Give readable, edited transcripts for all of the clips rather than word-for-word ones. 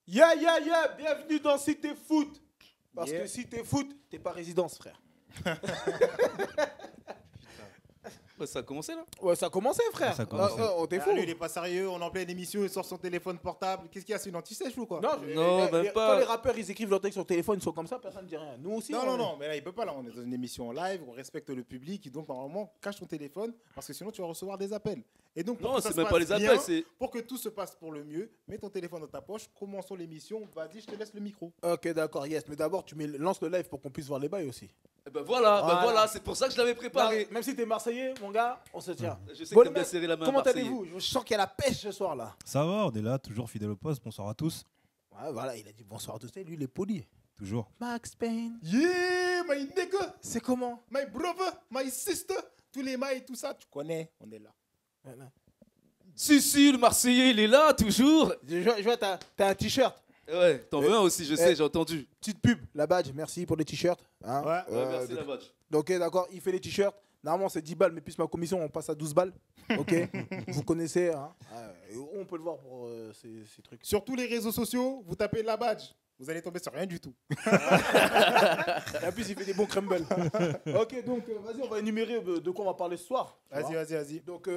Yeah, bienvenue dans Si t'es foot. Parce que si t'es foot, t'es pas résidence, frère. Ouais, ça a commencé là. Ouais, ça a commencé, frère. Ça a commencé. On t'est Ah, fou. lui, il est pas sérieux, on est en pleine émission, il sort son téléphone portable. Qu'est-ce qu'il y a, c'est une anti-sèche ou quoi? Non, même pas. Quand les rappeurs ils écrivent leur texte sur téléphone, ils sont comme ça, personne ne dit rien. Nous aussi. Non, mais là, il peut pas, là, on est dans une émission en live, on respecte le public, donc normalement, cache ton téléphone, parce que sinon, tu vas recevoir des appels. Et donc, pour Non, que ça c'est se même pas passe les bien, appels, c'est. pour que tout se passe pour le mieux, mets ton téléphone dans ta poche, commençons l'émission, vas-y, je te laisse le micro. Ok, d'accord, yes. Mais d'abord, lance le live pour qu'on puisse voir les bails aussi. Eh ben voilà, c'est pour ça que je l'avais préparé. Non, même si t'es Marseillais, mon gars, on se tient. Je sais Bon, que t'aimes bien serrer la main. comment Marseillais. allez-vous? Je sens qu'il y a la pêche ce soir là. Ça va, on est là, toujours fidèle au poste. Bonsoir à tous. Ouais, voilà, il a dit bonsoir à tous. Lui, il est poli. Toujours. Max Payne. Yeah, my nigga, C'est comment? my brother, my sister, tous les mailles, tout ça, tu connais, on est là. Voilà. Si, le Marseillais, il est là, toujours. Je vois, t'as un t-shirt. Ouais, t'en veux un aussi, je sais, j'ai entendu. Petite pub, la badge, merci pour les t-shirts. Hein. Ouais. Ouais, merci la badge. Ok, d'accord, il fait les t-shirts. Normalement, c'est 10 balles, mais plus ma commission, on passe à 12 balles. Ok, vous connaissez. Hein. On peut le voir pour ces trucs. Sur tous les réseaux sociaux, vous tapez la badge, vous allez tomber sur rien du tout. Et en plus, il fait des bons crumbles. Ok, donc, vas-y, on va énumérer de quoi on va parler ce soir. tu vois. Vas-y. Donc,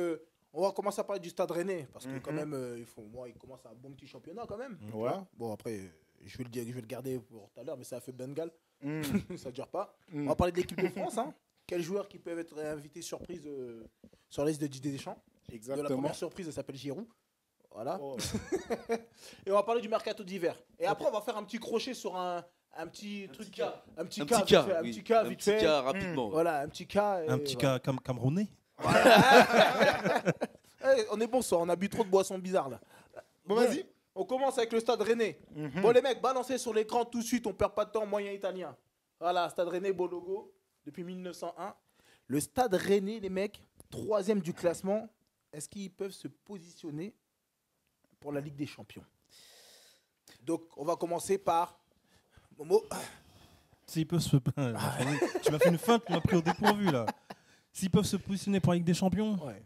on va commencer à parler du Stade Rennais. Parce que, quand même, il commence un bon petit championnat, quand même. tu Ouais. vois. Bon, après, je vais le garder pour tout à l'heure, mais ça a fait Bengal. Ça ne dure pas. On va parler de l'équipe de France. Hein. Quels joueurs qui peuvent être invités surprise sur la liste de Didier Deschamps. De la Exactement. première surprise, elle s'appelle Giroud. Voilà. Oh. Et on va parler du mercato d'hiver. Et après, on va faire un petit crochet sur un petit truc. cas. Un petit Un cas. petit cas, vite fait, oui. Un petit cas, Un vite petit fait. cas rapidement. Voilà, un petit cas. Un petit cas camerounais. On est bon, ça. On a bu trop de boissons bizarres là. Bon, vas-y. On commence avec le Stade Rennais. Bon, les mecs, balancez sur l'écran tout de suite. On perd pas de temps. Moyen italien. Voilà, Stade Rennais, beau logo. Depuis 1901. Le Stade Rennais, les mecs, 3e du classement. Est-ce qu'ils peuvent se positionner pour la Ligue des Champions? Donc, on va commencer par Momo. S'ils peuvent se. Tu m'as fait une feinte, tu m'as pris au dépourvu là. S'ils peuvent se positionner pour la Ligue des Champions, Ouais.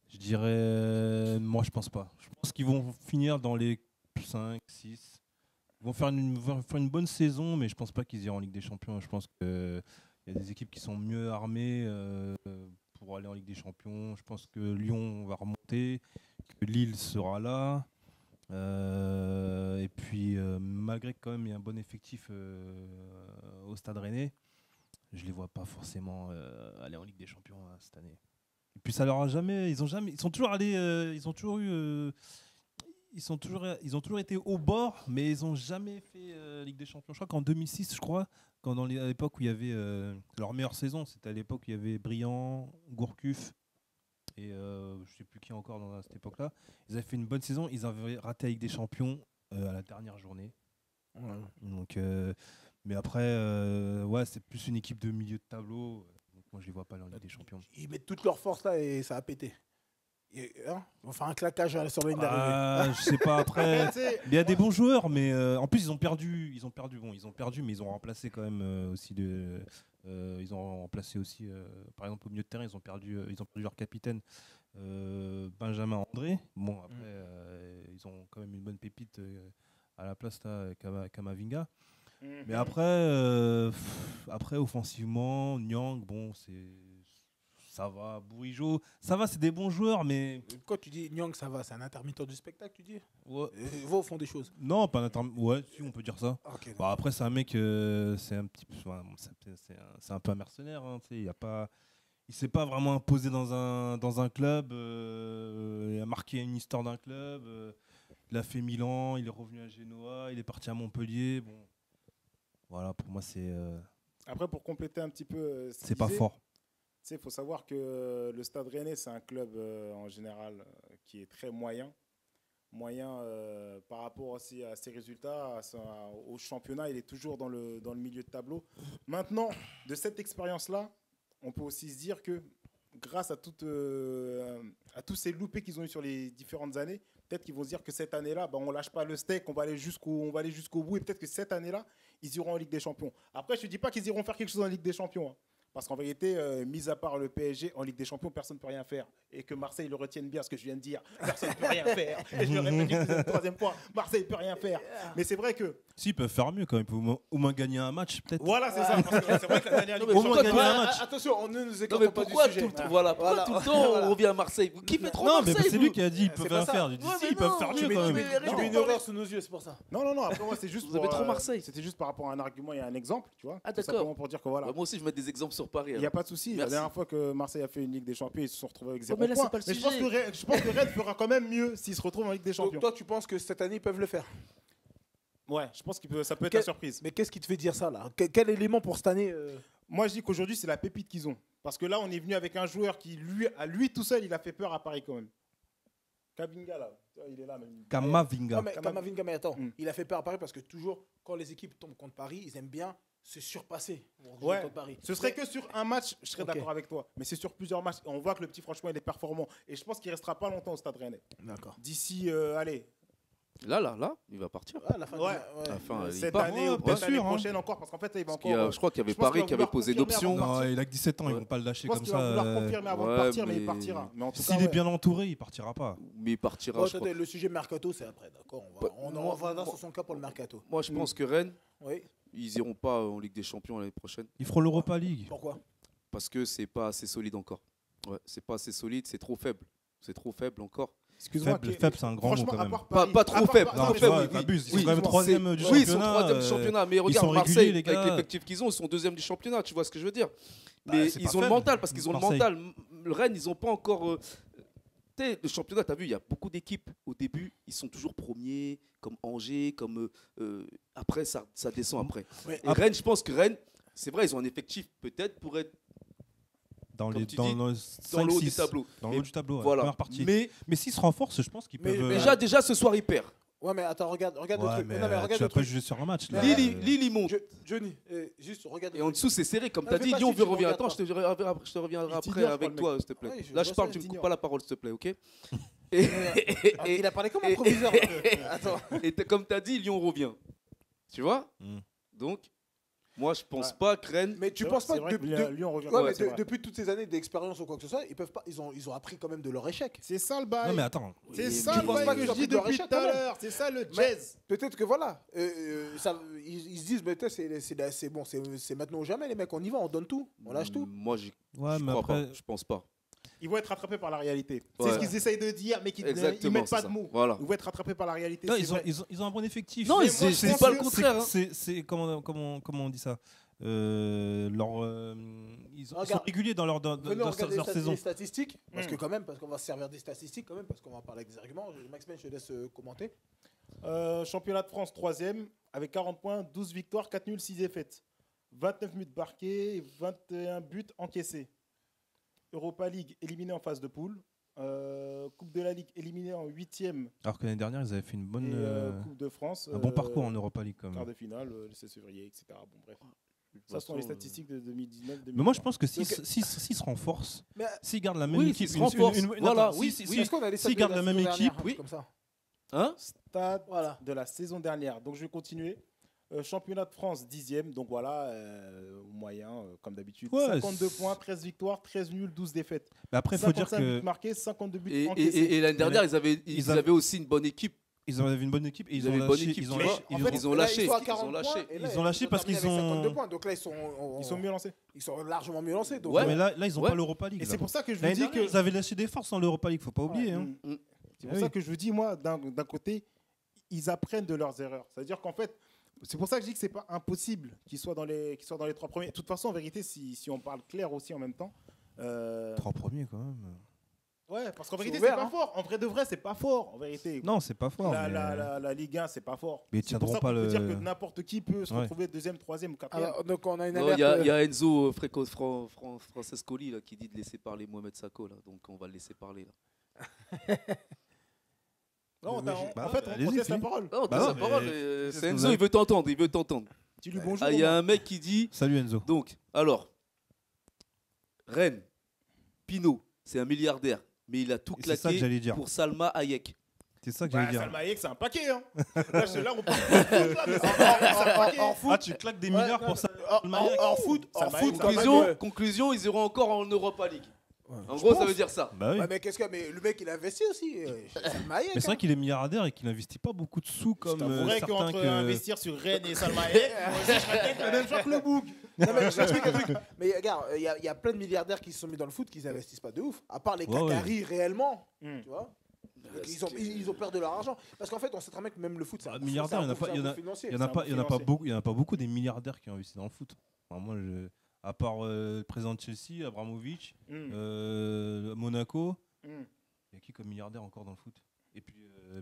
je dirais. Moi, je pense pas. Je pense qu'ils vont finir dans les 5, 6. Ils vont faire une bonne saison, mais je pense pas qu'ils iront en Ligue des Champions. Je pense qu'il y a des équipes qui sont mieux armées pour aller en Ligue des Champions. Je pense que Lyon va remonter, que Lille sera là. Et puis, malgré que quand même il y a un bon effectif au Stade Rennais, je les vois pas forcément aller en Ligue des Champions cette année. Et puis ça leur a jamais, ils sont toujours allés, ils ont toujours eu, ils ont toujours été au bord, mais ils ont jamais fait Ligue des Champions. Je crois qu'en 2006, à l'époque où il y avait leur meilleure saison, c'était à l'époque où il y avait Briand, Gourcuff et je sais plus qui encore à cette époque-là. Ils avaient fait une bonne saison, ils avaient raté la Ligue des Champions à la dernière journée. Ouais. Donc, mais après, ouais, c'est plus une équipe de milieu de tableau. Donc moi, je les vois pas aller en Ligue des Champions. Ils mettent toute leur force là et ça a pété. On va faire un claquage sur la ligne d'arrivée. Je sais pas après. Tu sais, Il y a des bons joueurs, mais en plus ils ont perdu, mais ils ont remplacé quand même aussi ils ont remplacé aussi, par exemple au milieu de terrain, ils ont perdu leur capitaine Benjamin André. Bon après, ils ont quand même une bonne pépite à la place là, Kamavinga. Mais après offensivement, Nyang, bon ça va, Bourigeaud, ça va, c'est des bons joueurs, mais Quand tu dis Nyang, ça va, c'est un intermittent du spectacle, tu dis ouais. Ils vont au fond des choses. Non, pas un ouais, si on peut dire ça. Ok. Bah après c'est un mec, c'est un petit peu, c'est un peu un mercenaire. Hein, tu sais, il s'est pas vraiment imposé dans un club. Il a marqué une histoire d'un club. Il a fait Milan, il est revenu à Genoa, il est parti à Montpellier. Bon, voilà, pour moi c'est après, pour compléter un petit peu, ce c'est qu'il pas disait, fort. il faut savoir que le Stade Rennais, c'est un club en général qui est très moyen. Par rapport aussi à ses résultats, au championnat, il est toujours dans le milieu de tableau. Maintenant, de cette expérience-là, on peut aussi se dire que grâce à tous ces loupés qu'ils ont eu sur les différentes années, peut-être qu'ils vont se dire que cette année-là, on ne lâche pas le steak, on va aller jusqu'au bout, et peut-être que cette année-là, ils iront en Ligue des Champions. Après, je ne te dis pas qu'ils iront faire quelque chose en Ligue des Champions, hein. Parce qu'en vérité, mis à part le PSG en Ligue des Champions, personne ne peut rien faire. Et que Marseille le retienne bien, ce que je viens de dire. Personne ne peut rien faire. Et je le répète une deuxième, troisième fois. Marseille ne peut rien faire. Mais c'est vrai que. Si, ils peuvent faire mieux quand même. Ils peuvent au moins gagner un match, peut-être. Voilà, c'est ça. Parce que c'est vrai que la dernière Ligue mais des au moins Champions. gagner un match. Attention, on ne nous Non, mais écarte pas du pourquoi sujet. tout le temps, pourquoi tout le temps on revient à Marseille? Vous kiffez trop Non, mais Marseille, c'est lui vous. qui a dit ils peuvent C'est pas rien ça. faire. Il dit Ouais, si, mais ils peuvent non, faire tu mieux mets- quand tu même. mets- Tu mets une horreur sous nos yeux, c'est pour ça. Non, après moi, c'est juste Vous avez trop Marseille. C'était juste par rapport à un argument et à un exemple, tu vois. Ah, Tout d'accord. simplement pour dire que voilà. Bah, moi aussi, je mets des exemples sur Paris. Il n'y a pas de souci. La Merci. dernière fois que Marseille a fait une Ligue des Champions, ils se sont retrouvés avec 0 mais là, c'est points. pas le Mais je pense sujet. que Rennes fera quand même mieux s'ils se retrouvent en Ligue des Donc Champions. toi, tu penses que cette année, ils peuvent le faire. Ouais, je pense que ça peut être Quel- la surprise. Mais qu'est-ce qui te fait dire ça, là Quel élément pour cette année Moi, je dis qu'aujourd'hui, c'est la pépite qu'ils ont. Parce que là, on est venu avec un joueur qui, lui tout seul, il a fait peur à Paris quand même. Kavinga, là. Il est là, même. Kamavinga. Non, mais Kamavinga, mais attends, Mm. il a fait peur à Paris parce que toujours, quand les équipes tombent contre Paris, ils aiment bien se surpasser Ouais. contre Paris. Ce serait que sur un match, je serais Ok. d'accord avec toi. Mais c'est sur plusieurs matchs. Et on voit que le petit, franchement, il est performant. Et je pense qu'il restera pas longtemps au Stade Rennais. D'accord. D'ici, allez, Là, il va partir. Ah, la fin Ouais. du- La fin, il cette part. année ou pas peut-être sûr, l'année hein. prochaine encore. Parce qu'en fait, il va Parce qu'il y a- encore. je crois qu'il y avait je pense qu'il Paris va qui avait vouloir posé confirmer d'options. avant de Non, partir. il a que 17 ans, ils Ouais. vont pas le Je lâcher pense comme qu'il va ça. vouloir confirmer avant de ouais, partir, mais mais- il partira. Mais en tout cas, S'il est ouais. bien entouré, il partira pas. Mais il partira, Bon, je crois. attendez, le sujet mercato, c'est après, d'accord. On Moi- reviendra moi- sur son cas pour le mercato. Moi, je pense que Rennes, Oui. ils iront pas en Ligue des Champions l'année prochaine. Ils feront l'Europa League. Pourquoi Parce que c'est pas assez solide encore. Ouais, c'est pas assez solide, c'est trop faible. C'est trop faible encore. Excuse-moi. Faible, c'est un grand mot Franchement, quand à même. part Pas Paris- trop à part- faible. non, Non, trop mais tu faible, vois, oui. t'abuses. Ils Oui, sont quand même c'est- troisième du Oui, ils sont championnat. troisième du championnat. Mais regarde, sont Marseille, réguliers, les avec gars. l'effectif qu'ils ont, ils sont deuxième du championnat. Tu vois ce que je veux dire? Bah, Mais c'est ils pas ont le faible. mental, parce qu'ils ont Marseille. le mental. Le Rennes, ils n'ont pas encore. Tu sais, le championnat, tu as vu, il y a beaucoup d'équipes. Au début, ils sont toujours premiers, comme Angers, comme. Après, ça descend après. Ouais. Et Rennes, je pense que Rennes, c'est vrai, ils ont un effectif peut-être pour être Dans comme les tu dans dis, le dans le haut 5, du 6. tableau. Dans le Mais haut du tableau, ouais, voilà. première partie. Mais Mais s'ils se renforcent, je pense qu'ils Mais peuvent. déjà, ce soir, ils perdent. Ouais, mais attends, regarde le Ouais, truc. mais Non, mais regarde tu le vas pas truc. juger sur un match. là. Lille, ils montent. Johnny, juste regarde. Et en dessous, c'est serré. Comme Non, tu as fais dit, pas Lyon si tu me revient. regardes Attends, je te reviendrai Il après t'ignore, avec je toi, s'il te plaît. Oui, je Là, je vois parle, ça, tu me il coupes t'ignore. pas la parole, s'il te plaît, ok? Ah, il a parlé comme un proviseur. Attends. Et comme tu as dit, Lyon revient. Tu vois? Mm. Donc, moi, je pense Ouais. pas que Rennes. Mais tu C'est penses vrai pas que que Lyon revient. Ouais, Ouais, mais c'est vrai. depuis toutes ces années d'expérience ou quoi que ce soit, ils peuvent pas. Ils ont appris quand même de leur échec. C'est ça le bail. Non, mais attends. C'est Oui, ça mais- le penses pas bail qu'ils que ont je dis pris de leur depuis échec, tout à quand même l'heure. C'est ça le Mais- jazz. Peut-être que voilà, ils se disent, mais c'est bon, c'est maintenant ou jamais, les mecs, on y va, on donne tout, on lâche tout. Moi, j'y Ouais, je mais crois après. pas. Je pense pas. Ils vont être rattrapés par la réalité. Ouais. C'est ce qu'ils essayent de dire, mais qu'ils ne Exactement. mettent pas c'est de ça. mots. Voilà. Ils vont être rattrapés par la réalité. Non, c'est ils ont, vrai. ils ont un bon effectif. Non, Mais c'est moi, je c'est pense pas le que contraire. hein. C'est comment on dit ça ils sont Regarde. réguliers dans leur Venez, on regarde leur saison. les statistiques, parce Hmm. parce qu'on va se servir des statistiques quand même, parce qu'on va parler avec des arguments. Max Ben, je te laisse commenter. Championnat de France 3e avec 40 points, 12 victoires, 4 nuls, 6 défaites. 29 buts marqués, et 21 buts encaissés. Europa League éliminé en phase de poule. Coupe de la Ligue éliminé en 8e. Alors que l'année dernière, ils avaient fait une bonne, Et Coupe de France. un bon parcours en Europa League quand Quart même. de finale, le 16 février, etc. Bon, bref. Ça, ce sont les statistiques de 2019-2020. Mais moi, je pense que s'ils Donc- s'ils se renforcent, Mais s'ils gardent la même Oui, équipe, s'ils se renforcent. Voilà, oui, oui. est-ce qu'on a les s'ils stats de gardent la même saison équipe, dernière, oui. comme ça. Hein? Stade Voilà. de la saison dernière. Donc, je vais continuer. Championnat de France 10e. Donc, voilà, moyen, comme d'habitude. Ouais, 52 points, 13 victoires, 13 nuls, 12 défaites. mais après, il faut dire 55 que buts marqués, 52 buts Et, encaissés. et l'année dernière, ils avaient Ils avaient- aussi une bonne équipe. ils avaient une bonne équipe et Ils ils ont avaient une bonne lâché. équipe, Ils ont tu vois. lâché. En fait, Ils ont là, lâché, sont à ils 40 ont lâché. points, et là, Ils ont lâché parce terminé qu'ils avec ont- 52 points. Donc là, Ils sont mieux lancés. ils sont largement mieux lancés. Donc, Ouais. Mais là, ils ont Ouais. pas l'Europa League. Et là. c'est pour ça que je vous L'année dis dernière, que. ils avaient lâché des forces en l'Europa League, faut pas oublier. hein. C'est Ah pour oui. ça que je vous dis, moi, d'un côté, ils apprennent de leurs erreurs. C'est-à-dire qu'en fait, c'est pour ça que je dis que c'est pas impossible qu'ils soient dans les 3 premiers. De toute façon, en vérité, si on parle clair aussi en même temps. 3 premiers quand même. Ouais, parce qu'en C'est vérité, ouvert, c'est pas hein. fort. En vrai de vrai, c'est pas fort, en vérité. Non, c'est pas fort. La, mais- la Ligue 1, c'est pas fort. Mais ils C'est pour tiendront ça pas qu'on peut le- dire que n'importe qui peut se Ouais. retrouver deuxième, troisième ou quatrième. Alors, donc on a une Non, alerte. il y a Enzo Francescoli là, qui dit de laisser parler Mohamed Sako. Là. Donc on va le laisser parler. Là. Non, Bah, en fait, on allez-y, proteste la fini. parole. Non, Bah t'as non, sa mais parole. c'est ce C'est que vous Enzo, avez- il veut t'entendre. Il veut t'entendre. Dis-lui bonjour. Ah, il y a au moins. un mec qui dit. Salut Enzo. Donc, alors, Rennes, Pinot, c'est un milliardaire. Mais il a tout Et c'est ça que claqué j'allais dire. pour Salma Hayek. c'était ça que j'allais dire. Salma Hayek, c'est un paquet. Hein. Là, on parle de foot, là, mais c'est un paquet. En foot, Ah, tu claques des milliards pour ça. en foot, Conclusion, ils iront encore en Europa League. En Je gros, ça pense. veut dire ça. Bah oui. Ouais, mais le mec, il investit aussi. Salma Hayek, Mais c'est vrai qu'il est milliardaire et qu'il n'investit pas beaucoup de sous comme C'est vrai certains qu'entre que... investir sur Rennes et Salma Hayek, moi aussi, je serais peut-être le même choix que le bouc. Non, mais je t'explique un truc. Mais regarde, il y a plein de milliardaires qui se sont mis dans le foot qui n'investissent pas de ouf. À part les Ouais, Qataris réellement. Mm. Tu vois. Ils ont peur de leur argent. Parce qu'en fait, on sait très bien que même le foot, c'est un milliardaires, il n'y en a pas, financier. il y en a c'est un pas, peu il y en a pas financier. beaucoup, il y en a pas beaucoup des milliardaires qui ont investi dans le foot. Enfin, moi, à part le président de Chelsea, Abramovich, Monaco, il y a qui comme milliardaire encore dans le foot? Et puis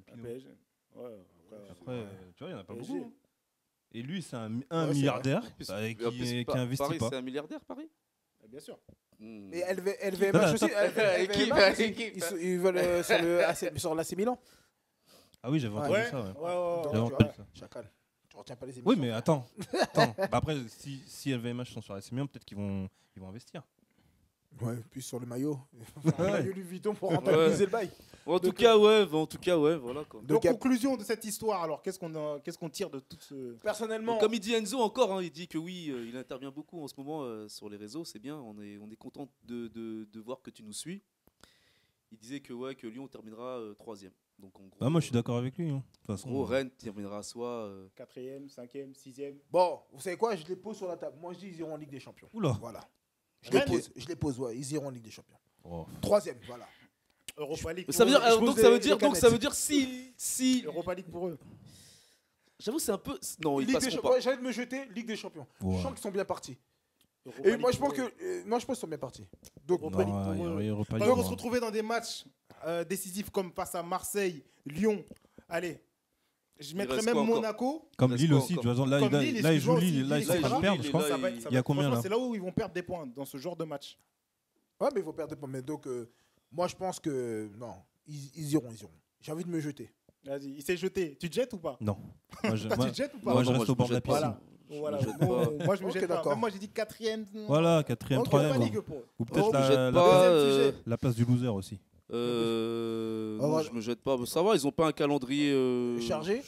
Pinot. PSG. Ouais, Après, tu vois, il n'y en a pas PSG. beaucoup. Hein. Et lui, c'est un c'est milliardaire Puis, qui Paris, investit pas. c'est un milliardaire, Paris. Bien sûr. Et LVMH Attends, aussi. Équipe, LVMH aussi. équipe. Ils veulent sur l'AC Milan. Ah oui, j'avais entendu Ouais, ça. Ouais. ouais. J'avais tu entendu vois. ça. Chacal. Tu retiens pas les émissions. Oui, mais attends. Bah après, si LVMH sont sur la Milan, peut-être qu'ils vont investir. Ouais, puis sur le maillot. Ouais. Le maillot Louis Vuitton pour rentabiliser le bail. En tout Donc, cas, ouais, voilà quoi. Donc, Donc, conclusion de cette histoire, alors, qu'est-ce qu'on tire de tout ce. personnellement, Comme il dit Enzo encore, hein, il dit que oui, il intervient beaucoup en ce moment sur les réseaux, c'est bien, on est content de voir que tu nous suis. Il disait que, ouais, que Lyon terminera 3e. Donc en gros, Bah, moi, je suis d'accord avec lui. Hein. De toute en façon, gros, Rennes terminera soit. 4e, 5e, 6e. bon, vous savez quoi, je les pose sur la table. Moi, je dis ils iront en Ligue des Champions. Oula. Voilà. Rennes Je les pose, ouais, ils iront en Ligue des Champions. Oh. 3e, voilà. Europa League. Ça veut dire, je pose donc ça veut des dire, donc canettes. ça veut dire si. Europa League pour eux. J'avoue, c'est un peu. Non, ils Ligue des passeront Champions. pas. Ouais, j'allais de me jeter, Ligue des Champions. Ouais. Je sens qu'ils sont bien partis. Europa Et League moi, je pour pense eux. que, moi, je pense qu'ils sont bien partis. Donc, Europa Non, League pour il y eux. aurait Europa Ils League, vont se moi. retrouver dans des matchs décisifs comme face à Marseille, Lyon. Allez, je mettrais reste même quoi encore Monaco. Comme Reste Lille quoi aussi, encore tu vois, là, Comme là, Lille, là, ils jouent excuse-moi Lille, aussi, là, ils Lille, sont en ils train de jouent perdre, Lille, je crois. là, Ça va, il ça y a va- combien, franchement, là c'est là où ils vont perdre des points, dans ce genre de match. ouais, mais il faut perdre des points. Mais donc, moi, je pense que, non, ils iront. J'ai envie de me jeter. Vas-y, il s'est jeté. Tu te jettes ou pas Non. Moi, je, Toi, moi- tu te jettes ou pas moi, je Non, reste moi, au bord je de la me jette piscine. pas. Voilà. Je me jette Moi, pas. moi, je me Ok, jette pas. d'accord. Même moi, j'ai dit 4e. Voilà, 4e, Ok, 3e. Europa Ligue pour eux. Ou peut-être Oh, Je me jette la pas. deuxième sujet. place du loser aussi. Non, voilà. je me jette pas. Ça va, ils ont pas un calendrier Chargé.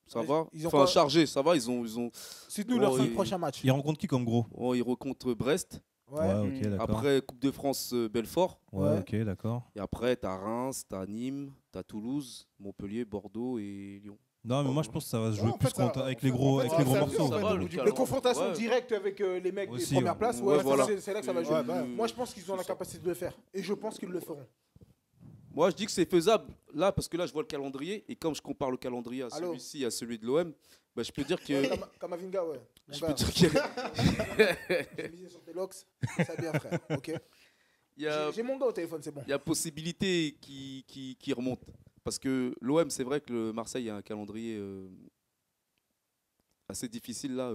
Ça Ouais, va. ils ont Enfin, quoi chargé, ça va. Ils ont. Cite-nous leurs Oh, 5 il- prochains matchs. Ils rencontrent qui comme gros? Oh, ils rencontrent Brest. Ouais. ok, d'accord. Après, Coupe de France, Belfort. Ouais, Ouais. ok, d'accord. Et après, t'as Reims, t'as Nîmes, t'as Toulouse, Montpellier, Bordeaux et Lyon. Non, mais moi, je pense que ça va se jouer Ouais, en plus fait, ça- avec en les fait, gros, en avec fait, les gros ça- morceaux. ça va, le Les confrontations Ouais. directes avec les mecs Aussi, des premières ouais. places, Ouais, voilà. c'est là que ça va jouer. Ouais, bah, Moi, je pense qu'ils ont la capacité de le faire. Et je pense qu'ils le feront. Moi, je dis que c'est faisable là parce que là, je vois le calendrier et comme je compare le calendrier à Allô celui-ci à celui de l'OM, bah, je peux dire que Kamavinga, ouais. Mon je gars, peux dire qu'il y a- j'ai misé sur tes locks. Ça bien, frère. Ok. il y a, J'ai mon gars au téléphone, c'est bon. il y a possibilité qui remonte parce que l'OM, c'est vrai que le Marseille a un calendrier assez difficile là,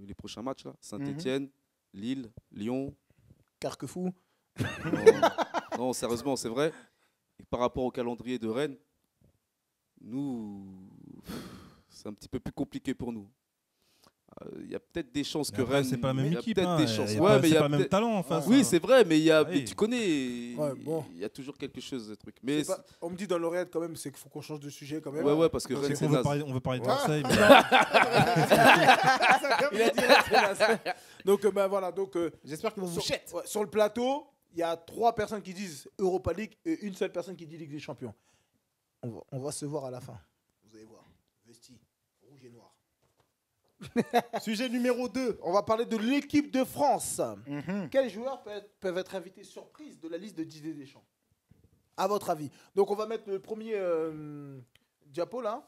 les prochains matchs là. Saint-Étienne, Lille, Lyon. Carquefou. Non, sérieusement, c'est vrai. Et par rapport au calendrier de Rennes, nous, c'est un petit peu plus compliqué pour nous. Il y a peut-être des chances que Après, Rennes. c'est pas la même il y a équipe. peut-être Hein. des chances. y a Ouais, pas- mais il y c'est a pas le même peut-être- talent en face. Oui, hein. c'est vrai, mais il y a, Oui. mais tu connais, Ouais, bon. il y a toujours quelque chose de truc. Mais C'est pas- On me dit dans l'oreillette quand même, c'est qu'il faut qu'on change de sujet quand même. ouais, parce que C'est Rennes, qu'on c'est veut naze. parler, on veut parler de Ouais. Marseille. mais- Il a dit donc bah voilà, donc J'espère qu'ils vont vous sur, jeter. ouais, sur le plateau, il y a 3 personnes qui disent Europa League et une seule personne qui dit Ligue des Champions. On va se voir à la fin. Vous allez voir. Vesti, rouge et noir. Sujet numéro 2. On va parler de l'équipe de France. Quels joueurs peuvent être invités surprise de la liste de Didier Deschamps? À votre avis. Donc on va mettre le premier diapo là.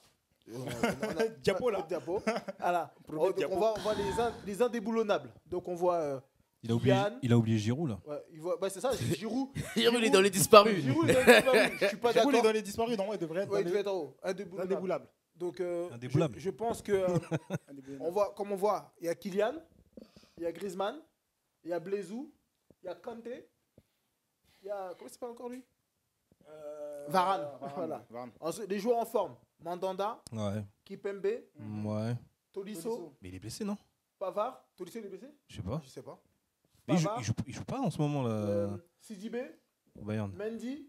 Diapo, là. Diapo. Voilà. Premier Donc, diapo. on voit les indéboulonnables. Donc on voit Kylian. Il a oublié Giroud là. Ouais, bah, c'est ça, Giroud. Giroud, il est dans les disparus. Giroud, il est dans les disparus. Je suis pas Giroud, il est d'accord. dans les disparus, non? Il devrait être Ouais, il dans devait les être en haut. Indéboulonnable. indéboulables. Donc Indéboulable. je pense que comme on voit, il y a Kylian, il y a Griezmann, il y a Blaisou, il y a Kanté, il y a comment il s'appelle encore lui? Varane. Voilà. Varane. Ensuite, les joueurs en forme, Mandanda, Ouais. Kipembe, Ouais. Tolisso, Mais il est blessé, non? Pavard. Tolisso il est blessé? Je sais pas. Je sais pas. Mais Pavard, il joue pas en ce moment là. Sidibé, Au Bayern. Mendy,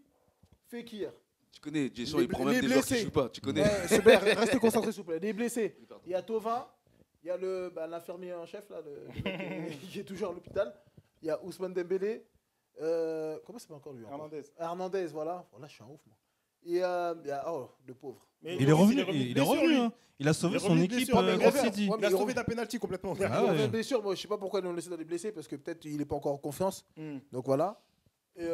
Fekir. Tu connais, Deschamps, Les il prend bl- même les des joueurs qui blessés. jouent pas. Tu connais. Ouais, super, restez concentrés s'il vous plaît. Les blessés. Il y a Tovin, il y a l'infirmier en chef là, le mec qui est toujours à l'hôpital. Il y a Ousmane Dembélé. Comment c'est pas encore lui encore Hernandez, voilà. Voilà, je suis un ouf moi. Et il y a le pauvre. Mais Il est revenu, de il est blessure, revenu. lui. Hein. Il a sauvé Il est son revenu de équipe blessure, mais contre il City. revient. Il a il sauvé revient- d'un penalty complètement. Ah Il ouais. revient de blessure, moi je sais pas pourquoi ils l'ont laissé dans les blessés parce que peut-être il est pas encore en confiance. Donc voilà. Il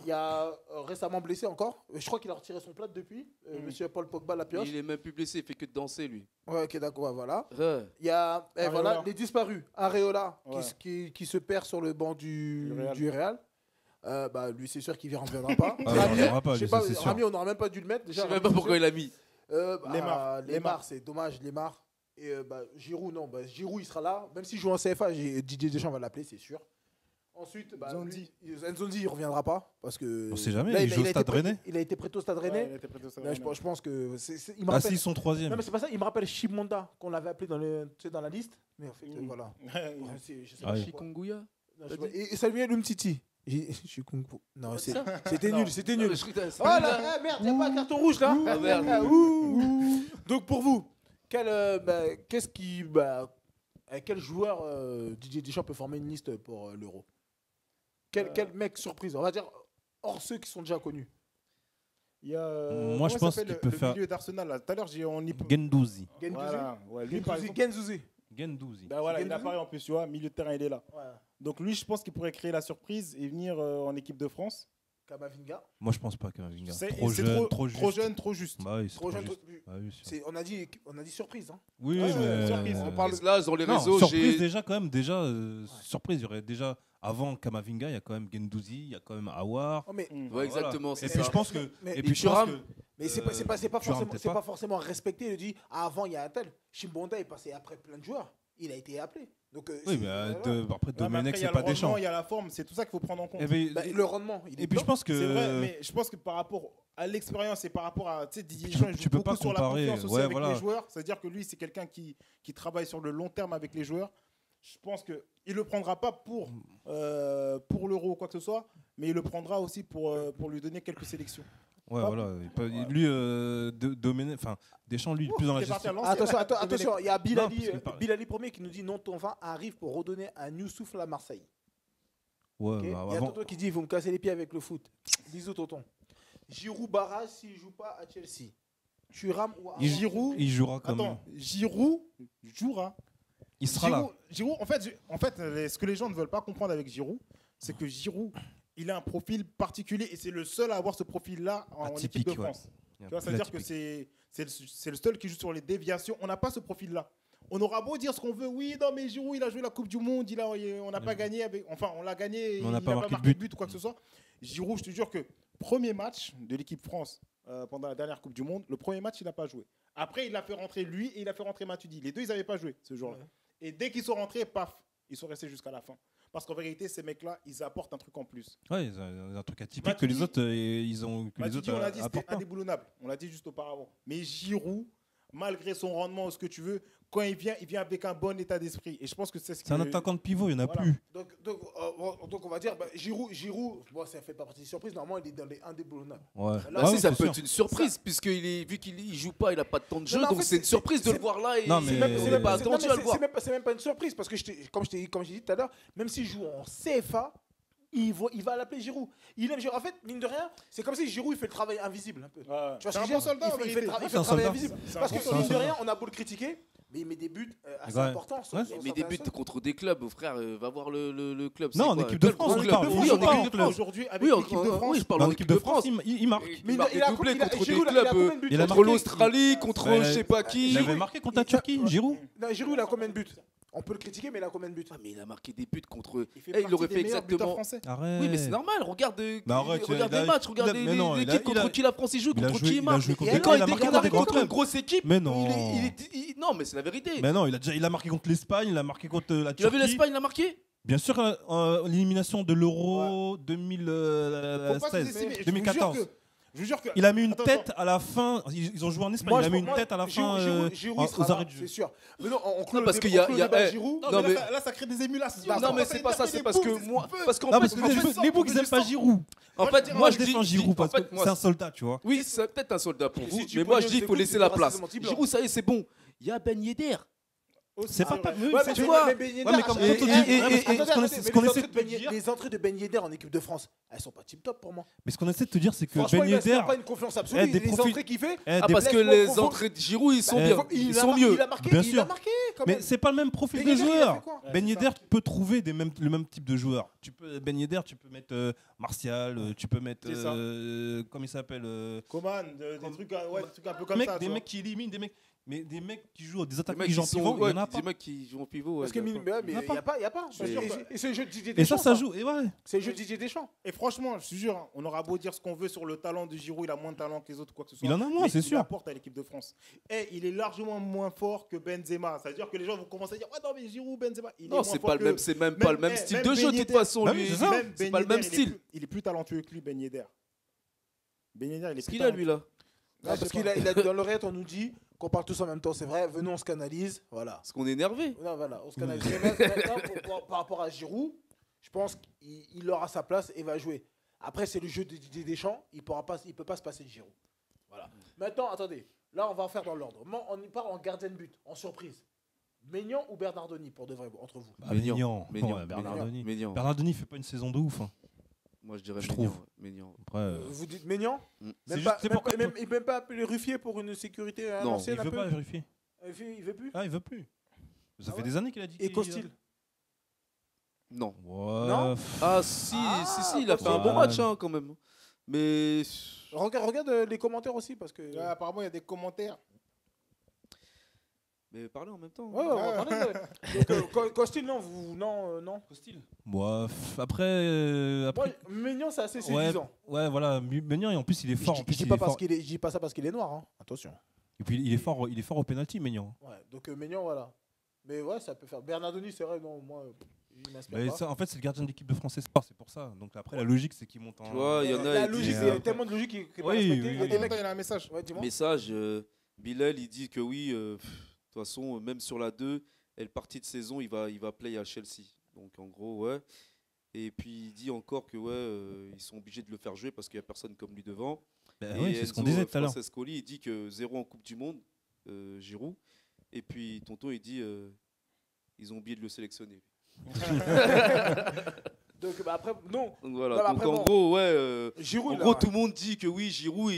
y a récemment blessé encore. Je crois qu'il a retiré son plat depuis. Monsieur Paul Pogba la pioche. Il est même plus blessé, il fait que de danser, lui. Ouais, ok, d'accord, ouais, voilà. Ouais. Il y a Areola. voilà, les disparus. Areola Ouais. qui se perd sur le banc du Du Real. Lui, c'est sûr qu'il ne reviendra pas. Ah, il reviendra pas, je sais lui, pas, c'est sûr. Rami, on n'aurait même pas dû le mettre. Je Déjà, sais même Rami, pas c'est pourquoi sûr. il a mis. Lemar, c'est dommage, Lemar. Et Giroud, non. Giroud, il sera là. Même s'il joue en CFA, Didier Deschamps va l'appeler, c'est sûr. Ensuite, Nzonzi. Nzonzi, il ne reviendra pas. Parce que On sait jamais, là, il joue au a été Stade prêté- Rennais. Il a été prêté au Stade Ouais, Rennais. il était prêt au Stade Là, Rennais. je pense que. Il me Ah rappelle. si, ils sont troisième. Non, mais c'est pas ça. Il me rappelle Chimonda, qu'on l'avait appelé dans la liste. Mais en fait, voilà. Ouais. Ouais, je sais Ah pas oui. pourquoi. Chikungunya. Non, je sais pas. Et Samuel Umtiti. Je suis Kung Fu. Non, c'était nul, c'était nul. Oh là, merde, y'a pas un carton rouge là. Ah, merde. Donc pour vous, quel joueur Didier Deschamps peut former une liste pour l'Euro? Quel mec surprise? On va dire hors ceux qui sont déjà connus. Il y a, Moi, je comment pense s'appelle qu'il peut le faire- milieu d'Arsenal. Là. Tout à l'heure, on y Gendouzi. Voilà. Ouais, lui, par exemple, Genzouzi. Gendouzi. bah voilà, il Gendouzi. apparaît en plus, tu vois, milieu de terrain, il est là. Donc lui, je pense qu'il pourrait créer la surprise et venir en équipe de France. Kamavinga. Moi, je pense pas qu'Amavinga. C'est Trop c'est jeune, trop trop jeune, trop juste. Bah oui, c'est Trop trop jeune. juste. Ah oui, sûr. On a dit surprise. Hein. Oui, Ouais, mais surprise. On parle- Là, dans les Non, réseaux, surprise j'ai. déjà quand même. Surprise, il y aurait déjà avant Kamavinga, il y a quand même Gendouzi, il y a quand même Awar. Oh, mais Ouais, exactement, c'est Et puis ça. je pense que. Mais- Et puis je pense Thuram. que. Mais c'est pas Thuram, forcément, peut-être c'est pas. pas forcément respecté. Il dit avant il y a un tel. Chimbonda est passé après plein de joueurs. Il a été appelé. Donc Oui, mais après Ouais, mais Domenech, après, il y a c'est le pas rendement, Deschamps. il y a la forme, c'est tout ça qu'il faut prendre en compte. Et puis, Bah, le rendement, il est et puis je pense que. C'est vrai, mais je pense que par rapport à l'expérience et par rapport à Didier Tu Deschamps, peux- il tu joue peux beaucoup pas sur la comparer, confiance aussi ouais, avec voilà. les joueurs. C'est-à-dire que lui, c'est quelqu'un qui travaille sur le long terme avec les joueurs. Je pense qu'il ne le prendra pas pour l'Euro ou quoi que ce soit, mais il le prendra aussi pour lui donner quelques sélections. Ouais, Hop. voilà. Lui, Deschamps, lui, Ouh, plus dans la il est parti gestion. à l'ancienne. Attention, il y a Non, Bilali, parce qu'il parle. Bilali premier qui nous dit non, Tonvin arrive pour redonner un new souffle à Marseille. Ouais, Ok. Il y a avant. Tonton qui dit vous me cassez les pieds avec le foot. Bisous Tonton. Giroud barrage s'il joue pas à Chelsea. Thuram ou Giroud, Il jouera quand même. attends, Giroud jouera. Il sera là. Giroud, en fait, ce que les gens ne veulent pas comprendre avec Giroud, c'est que Giroud, il a un profil particulier et c'est le seul à avoir ce profil-là en équipe de Atypique, ouais. France. Tu vois, c'est-à-dire que c'est le seul qui joue sur les déviations. On n'a pas ce profil-là. On aura beau dire ce qu'on veut, oui, non, mais Giroud, il a joué la Coupe du Monde, on n'a pas gagné avec. Enfin, on l'a gagné, Mais on il n'a n'a pas pas marqué marqué de de but ou quoi que ce soit. Giroud, je te jure que premier match de l'équipe France pendant la dernière Coupe du Monde, le premier match, il n'a pas joué. Après, il a fait rentrer lui et il a fait rentrer Matuidi. Les deux, ils n'avaient pas joué ce jour-là. Ouais. Et dès qu'ils sont rentrés, paf, ils sont restés jusqu'à la fin. Parce qu'en vérité, ces mecs-là, ils apportent un truc en plus. Ouais, ils ont un truc atypique Matuidi- que les autres, ils ont. Que les Matuidi, autres on l'a dit, c'était apportent pas. indéboulonnable. On l'a dit juste auparavant. Mais Giroud, malgré son rendement ou ce que tu veux, quand il vient avec un bon état d'esprit. Et je pense que c'est ce C'est un que- attaquant de pivot, il n'y en a Voilà. plus. Donc on va dire Giroud, bon, ça fait pas partie des surprises. Normalement, il est dans les indéboulonnables. Ouais. Là, Ah, si, ouais, ça c'est peut sûr. être une surprise, puisque vu qu'il joue pas, il a pas de temps de jeu, mais en donc fait, c'est une surprise de c'est- le voir là et Non, c'est mais- même, on n'est pas c'est- attendu non, à mais le voir. c'est même pas une surprise parce que comme j'ai dit tout à l'heure, même s'il joue en CFA, il va l'appeler Giroud. Il aime Giroud. En fait, mine de rien, c'est comme si Giroud il fait le travail invisible un peu. Ouais. Tu vois C'est ce un que je bon veux dire soldat, en il fait vérité. le c'est un travail soldat. invisible. C'est un Parce bon que soldat. mine de rien, on a beau le critiquer, mais il met des buts assez Ouais. importants. Ouais. Mais des buts contre des clubs, frère, va voir le club. Non, c'est en quoi équipe de Quel France, gros on club parle. Oui, On en joue pas équipe en de club. France. Aujourd'hui, avec Oui, l'équipe de France, oui, je parle Dans en l'équipe de France, il marque. Il marque des doublés contre des clubs combien de buts Il a contre marqué. l'Australie, contre Ouais, je sais pas qui. Il avait marqué contre la Turquie, Giroud. Non, Giroud, il a combien de buts On peut le critiquer, mais il a combien de buts Ah, mais il a marqué des buts contre. il fait Eh, il partie aurait des fait meilleurs buteurs exactement. français. Arrête. Oui, mais c'est normal. Regarde, Mais arrête, regarde il a- les matchs, regarde mais non, l'équipe contre qui la France il joue, il a contre joué- qui il il a marque. joué contre Et des quand grands- il il a marqué arrive contre des grands contre une clubs. grosse équipe, Mais non. non, mais c'est la vérité. Mais non, il a marqué contre l'Espagne, il a marqué contre la Tu as vu Turquie. l'Espagne, il a marqué Bien sûr, l'élimination de l'Euro Faut pas 2016, sous-estimer. Je vous jure 2014. que- je Je vous jure que. Il a mis une Attends, tête à la fin. Ils ont joué en Espagne. Il a mis une tête à la fin Giroud, il sera aux arrêts là, de jeu. c'est sûr. Mais non, on clôt parce le qu'il débat- y a- on clôt il y a- le débat eh, Giroud. Non, Non, mais mais- là, ça crée des émulations. Non, mais c'est pas ça, c'est parce que moi. Parce qu'en Non, fait, parce que les boucs, ils aiment pas Giroud. en fait, Moi, je dis- défends Giroud parce en fait, que moi, c'est un soldat, tu vois. Oui, c'est peut-être un soldat pour Et vous, si tu mais moi pognes je dis qu'il faut des laisser coups, la c'est place. racisme anti-blanc. Giroud, ça y est, c'est bon. Il y a Ben Yedder. C'est pas vrai. oui, Ouais, c'est- mais tu vois. mais Ben Yedder, Ouais, mais comme à quand chaque- on dit- Eh, ouais, eh, parce que attendez, ce qu'on attendez, essaie- mais ce qu'on les essaie entrées de Ben- les entrées de Ben Yedder en équipe de France, elles sont pas tip top pour moi. Mais ce qu'on essaie de te dire, c'est que Franchement, Ben il Yedder. n'inspire pas une confiance absolue. des Les profils- entrées qu'il fait, eh, Ah, des- parce que laisse-moi les confondre. entrées de Giroud, ils sont Eh, bien. Ils sont mieux. Il a marqué, Bien il sûr. a marqué quand Mais même. c'est pas le même profil Ben de Yedder, il a joueur. fait quoi Ben Yedder peut trouver le même type de joueur. Ben Yedder, tu peux mettre Martial, tu peux mettre. C'est ça. Comment il s'appelle Coman, des trucs un peu comme Des mecs- ça. Des tu mecs qui éliminent, des mecs. Mais des mecs qui jouent, des Des attaquants mecs qui jouent en qui pivot, sont- il y ouais, en a pas. des mecs qui jouent en pivot. ouais, Parce que il y a pas. mais Il y a il n'y a pas, il y a pas. Mais- Et c'est le jeu de Didier Et Deschamps. ça joue. Et ouais. C'est le jeu de Didier Deschamps. Et franchement, je te jure, on aura beau dire ce qu'on veut sur le talent de Giroud, il a moins de talent que les autres, quoi que ce soit. Il en a moins, mais c'est Il sûr. apporte à l'équipe de France. Et il est largement moins fort que Benzema. C'est-à-dire que les gens vont commencer à dire ouais, non, mais Giroud, Benzema. Il est Non, moins c'est fort pas le que- même, c'est même pas le même eh, style même de jeu de Ben toute Yedder. façon Bah lui. oui, c'est ça. Même C'est Ben pas le même Yedder, style. il est plus talentueux que lui, Ben Yedder. Ben Yedder, il est Qu'est-ce plus qu'il a lui là Ouais, parce qu'il a, il a dans l'oreillette, on nous dit qu'on parle tous en même temps. C'est vrai, venons, on se canalise. Voilà. Parce qu'on est énervé. Non, voilà, on se canalise. Mais maintenant, par rapport à Giroud, je pense qu'il aura sa place et va jouer. Après, c'est le jeu de Didier Deschamps. Il ne peut pas se passer de Giroud. Voilà. Maintenant, attendez. Là, on va faire dans l'ordre. On y part en gardien de but, en surprise. Maignan ou Bernardoni, pour de vrai, entre vous Maignan. Maignan, Ouais, Bernardoni. Maignan. Bernardoni fait pas une saison de ouf. Hein. Moi je dirais Je Maignan. trouve. Maignan. Après, Vous dites Maignan Mm. C'est Même juste- pas, c'est même, pourquoi- même- il peut même pas appeler Ruffier pour une sécurité à Non, l'ancienne il un veut peu pas vérifier. Il veut plus Ah, il veut plus. Ça Ah fait ouais des années qu'il a dit. Et Costil Non. Ouais. Non. Ah si, si, il a fait un bon Ouais. match hein, quand même. Mais Regarde les commentaires aussi, parce que... Ouais, apparemment, il y a des commentaires. parlez en même temps. Ouais, on va parler de... Donc, Costil, non, non. Costil. Bon, après. Moi, Maignan, c'est assez ouais, séduisant. ouais, voilà. Maignan, et en plus, il est fort. En Je plus, dis il pas est parce fort. qu'il est, je dis pas ça parce qu'il est noir, hein. Attention. Et puis, il est fort au penalty, Maignan. Ouais, donc Maignan, voilà. Mais ouais, ça peut faire. Bernardoni, c'est vrai, non, moi, il m'inspire Mais pas. ça, en fait, c'est le gardien de l'équipe de France Espoir, c'est pour ça. Donc après, la logique, c'est qu'il monte en. Tu vois, il y en a. La ils logique, disent, il y a après- tellement de logique qui est pas Oui, respectée. oui, Il y a oui. des Et mecs... il a un message. Ouais, dis-moi. Message, Bilal, il dit que oui, de toute façon, même sur la 2, elle partie de saison, il va play à Chelsea. Donc en gros, ouais. Et puis il dit encore que ouais, ils sont obligés de le faire jouer parce qu'il n'y a personne comme lui devant. Bah Et oui, c'est ce qu'on Enzo disait tout à l'heure. Francescoli, il dit que 0 en Coupe du Monde, Giroud. Et puis Tonton, il dit ils ont oublié de le sélectionner. Donc bah, après, non. Donc voilà. Non, mais Donc après, en bon, gros, ouais. Giroud, En là, gros, ouais. tout le monde dit que oui, Giroud,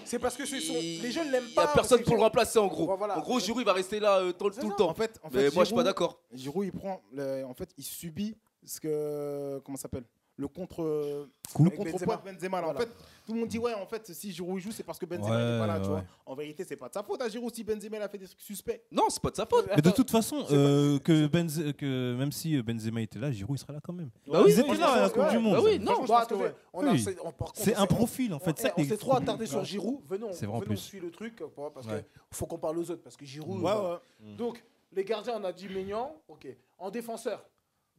C'est parce que les jeunes l'aiment il n'y pas. a personne c'est pour le Giroud. remplacer en gros. Ouais, voilà. En gros, Giroud, il va rester là tout C'est le ça. temps. En fait, Mais moi, je suis pas d'accord. Giroud, il prend. En fait, il subit ce que. Comment ça s'appelle le contre Coup. le Avec contre-poids Benzema. de Benzema. Là. Voilà. En fait, tout le monde dit ouais, en fait, si Giroud il joue, c'est parce que Benzema Ouais, n'est pas là, tu ouais. vois. En vérité, c'est pas de sa faute à Giroud si Benzema il a fait des trucs suspects. Non, c'est pas de sa faute. Mais de toute façon, C'est pas- que même si Benzema était là, Giroud il serait là quand même. Bah oui, Ils étaient là à la Coupe du Monde. Bah oui, Non, non, bah, je pense que attendez, Oui. par contre, C'est un profil en on- fait. ça on qui est s'est trop fou. attardé sur Giroud. Venons, C'est vrai en venons plus. suivre le truc parce Ouais. qu'il faut qu'on parle aux autres parce que Giroud. Ouais, voilà. ouais. Donc les gardiens, on a dit Maignan, ok. En défenseur,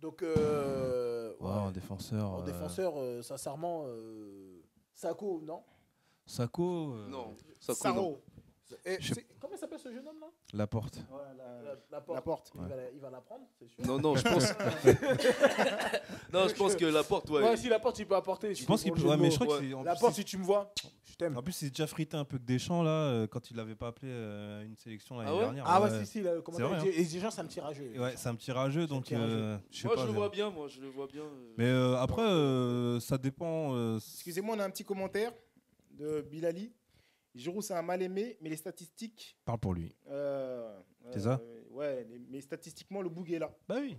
donc Ouais, en défenseur. en défenseur, sincèrement, Sako, non. Sako. Non, ça coule. non. Saro, Comment s'appelle ce jeune homme là Laporte. La porte. la porte. Il va la prendre, c'est sûr. Non, non, je pense. Non, je pense que la porte, ouais. Ouais, si la porte, il peut apporter. Je pense qu'il peut. pour le Ouais, jeu mais de je crois mots. que c'est. en La plus, porte, c'est- si tu me vois, je t'aime. En plus, il est déjà frité un peu que Deschamps là quand il l'avait pas appelé à une sélection l'année Ah ouais dernière. Ah ouais, si, là, comment C'est vrai, hein. Et déjà, c'est un petit rageux. Ouais, c'est un petit rageux donc petit rageux. je sais Moi, pas. je le vois bien, moi, je le vois bien. Mais après, ça dépend. Excusez-moi, on a un petit commentaire de Bilali. Giroud, c'est un mal aimé, mais les statistiques. Parle pour lui. C'est C'est ça Ouais, mais statistiquement, le boug est là. Bah oui.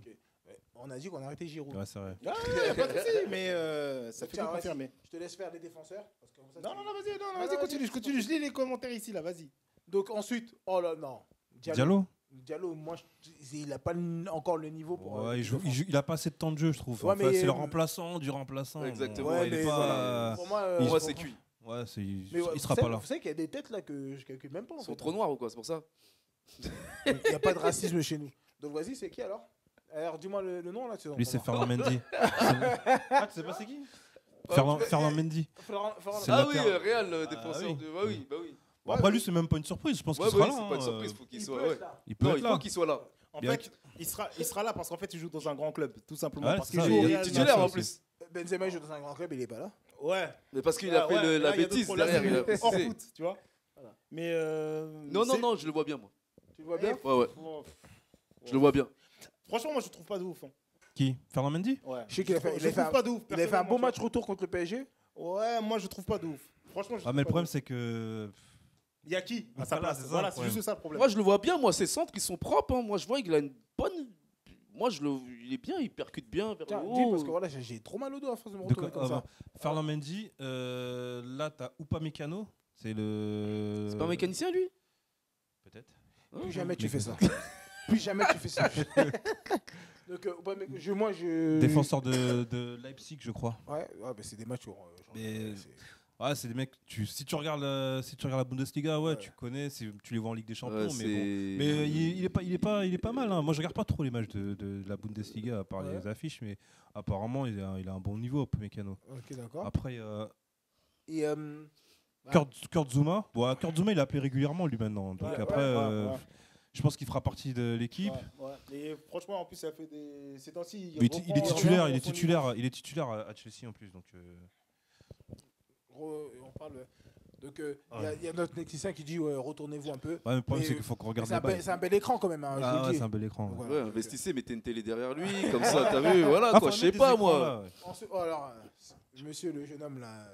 On a dit qu'on arrêtait Giroud. Ouais, c'est vrai. Ah, y a pas de souci, mais ça fait Tiens, que vas-y, confirmer. Je te laisse faire les défenseurs. Parce que comme ça, Non, tu- non, non, vas-y, non, Non, vas-y, non, continue, vas-y. je continue. Je lis les commentaires ici, là, vas-y. Donc ensuite, oh là, non. Diallo. Diallo, moi, il n'a pas encore le niveau pour. Ouais, l'équipe de France. il a pas assez de temps de jeu, je trouve. Ouais, En fait, mais, c'est le remplaçant du remplaçant. Exactement. Bon, Ouais, il est mais pas. voilà. Pour moi, Pour moi, je c'est comprends. cuit. Ouais, Mais ouais, il sera vous pas savez- là. Vous savez qu'il y a des têtes là que je calcule même pas. Ils sont trop noirs ou quoi, c'est pour ça. Il n'y a pas de racisme chez nous. Donc vas-y, c'est qui alors? Alors dis-moi le nom là. Lui, c'est Fernand Mendy. Ah, tu sais pas c'est qui? Fernand Mendy. C'est Ah oui, latéral. Real, défenseur oui. de. Bah oui, bah oui. Bon, après, lui, c'est même pas une surprise. Je pense qu'il Ouais, sera ouais, là. c'est pas une surprise, faut qu'il soit. peut Ouais. être là. Il peut Non, être il là. faut qu'il soit là. En Bien fait, il sera là parce qu'en fait, il joue dans un grand club, tout simplement. Ouais, parce c'est qu'il ça, joue au il est Il est Real titulaire en aussi. plus. Benzema il joue dans un grand club, il est pas là. Ouais. Mais parce qu'il a fait Ouais, la là, il y a d'autres bêtise problèmes, derrière, il a c'est hors précisé. foot, tu vois. Voilà. Mais Non, non, je le vois bien, moi. Tu le vois bien? Ouais, ouais. Je le vois bien. Franchement, moi, je trouve pas de ouf. Hein. Qui Fernand Mendy? Ouais. Je sais qu'il a fait, Je trouve pas de ouf. il a fait un personnellement, beau tu match retour contre le PSG. vois. Ouais, moi, je trouve pas de ouf. Franchement, je Ah, trouve mais le pas problème, de ouf. c'est que. Il y a qui à sa Voilà, place? c'est ça, Voilà, le c'est juste problème. ça le problème. Moi, je le vois bien, moi, ses centres, ils sont propres. Hein. Moi, je vois qu'il a une bonne. Moi, il est bien, il percute bien vers Tiens, le dis haut. parce que voilà, j'ai trop mal au dos à force de me De retrouver quoi- comme ça. Fernand Mendy, là, t'as Upamecano. C'est le. C'est pas un mécanicien, lui? Peut-être. Plus jamais tu Mais- fais ça. Plus jamais tu fais ça. Donc, moi, je. Défenseur de Leipzig, je crois. Ouais, mais c'est des matchs où. Mais- Ouais, c'est des mecs. Si tu regardes la Bundesliga, ouais, tu connais. Tu les vois en Ligue des Champions, Ouais, mais c'est- bon. Mais il est pas mal. Hein. Moi, je regarde pas trop les matchs de la Bundesliga à part Ouais. les affiches, mais apparemment, il a un bon niveau, Upamecano. Ok, d'accord. Après, Et. Kurt Zouma. Bon, Kurt Zouma, il est appelé régulièrement lui maintenant. Donc Ouais, après, ouais. je pense qu'il fera partie de l'équipe. Ouais, ouais. Et franchement, en plus, ça fait des. Ces temps-ci. Mais il est titulaire, revient à son il est titulaire à Chelsea en plus. Donc, On parle. Donc, il y a notre technicien qui dit retournez-vous un peu. ouais, mais le problème, Mais- c'est qu'il faut qu'on regarde C'est les un, bel, balles. c'est un bel écran quand même. Hein, je Ah vous ouais, le dis. c'est un bel écran. Voilà. Ouais, investissez, mettez une télé derrière lui, comme ça, t'as vu, voilà, Ah, quoi, faut je sais mettre pas, des écrans, moi. là, ouais. Alors, monsieur le jeune homme là.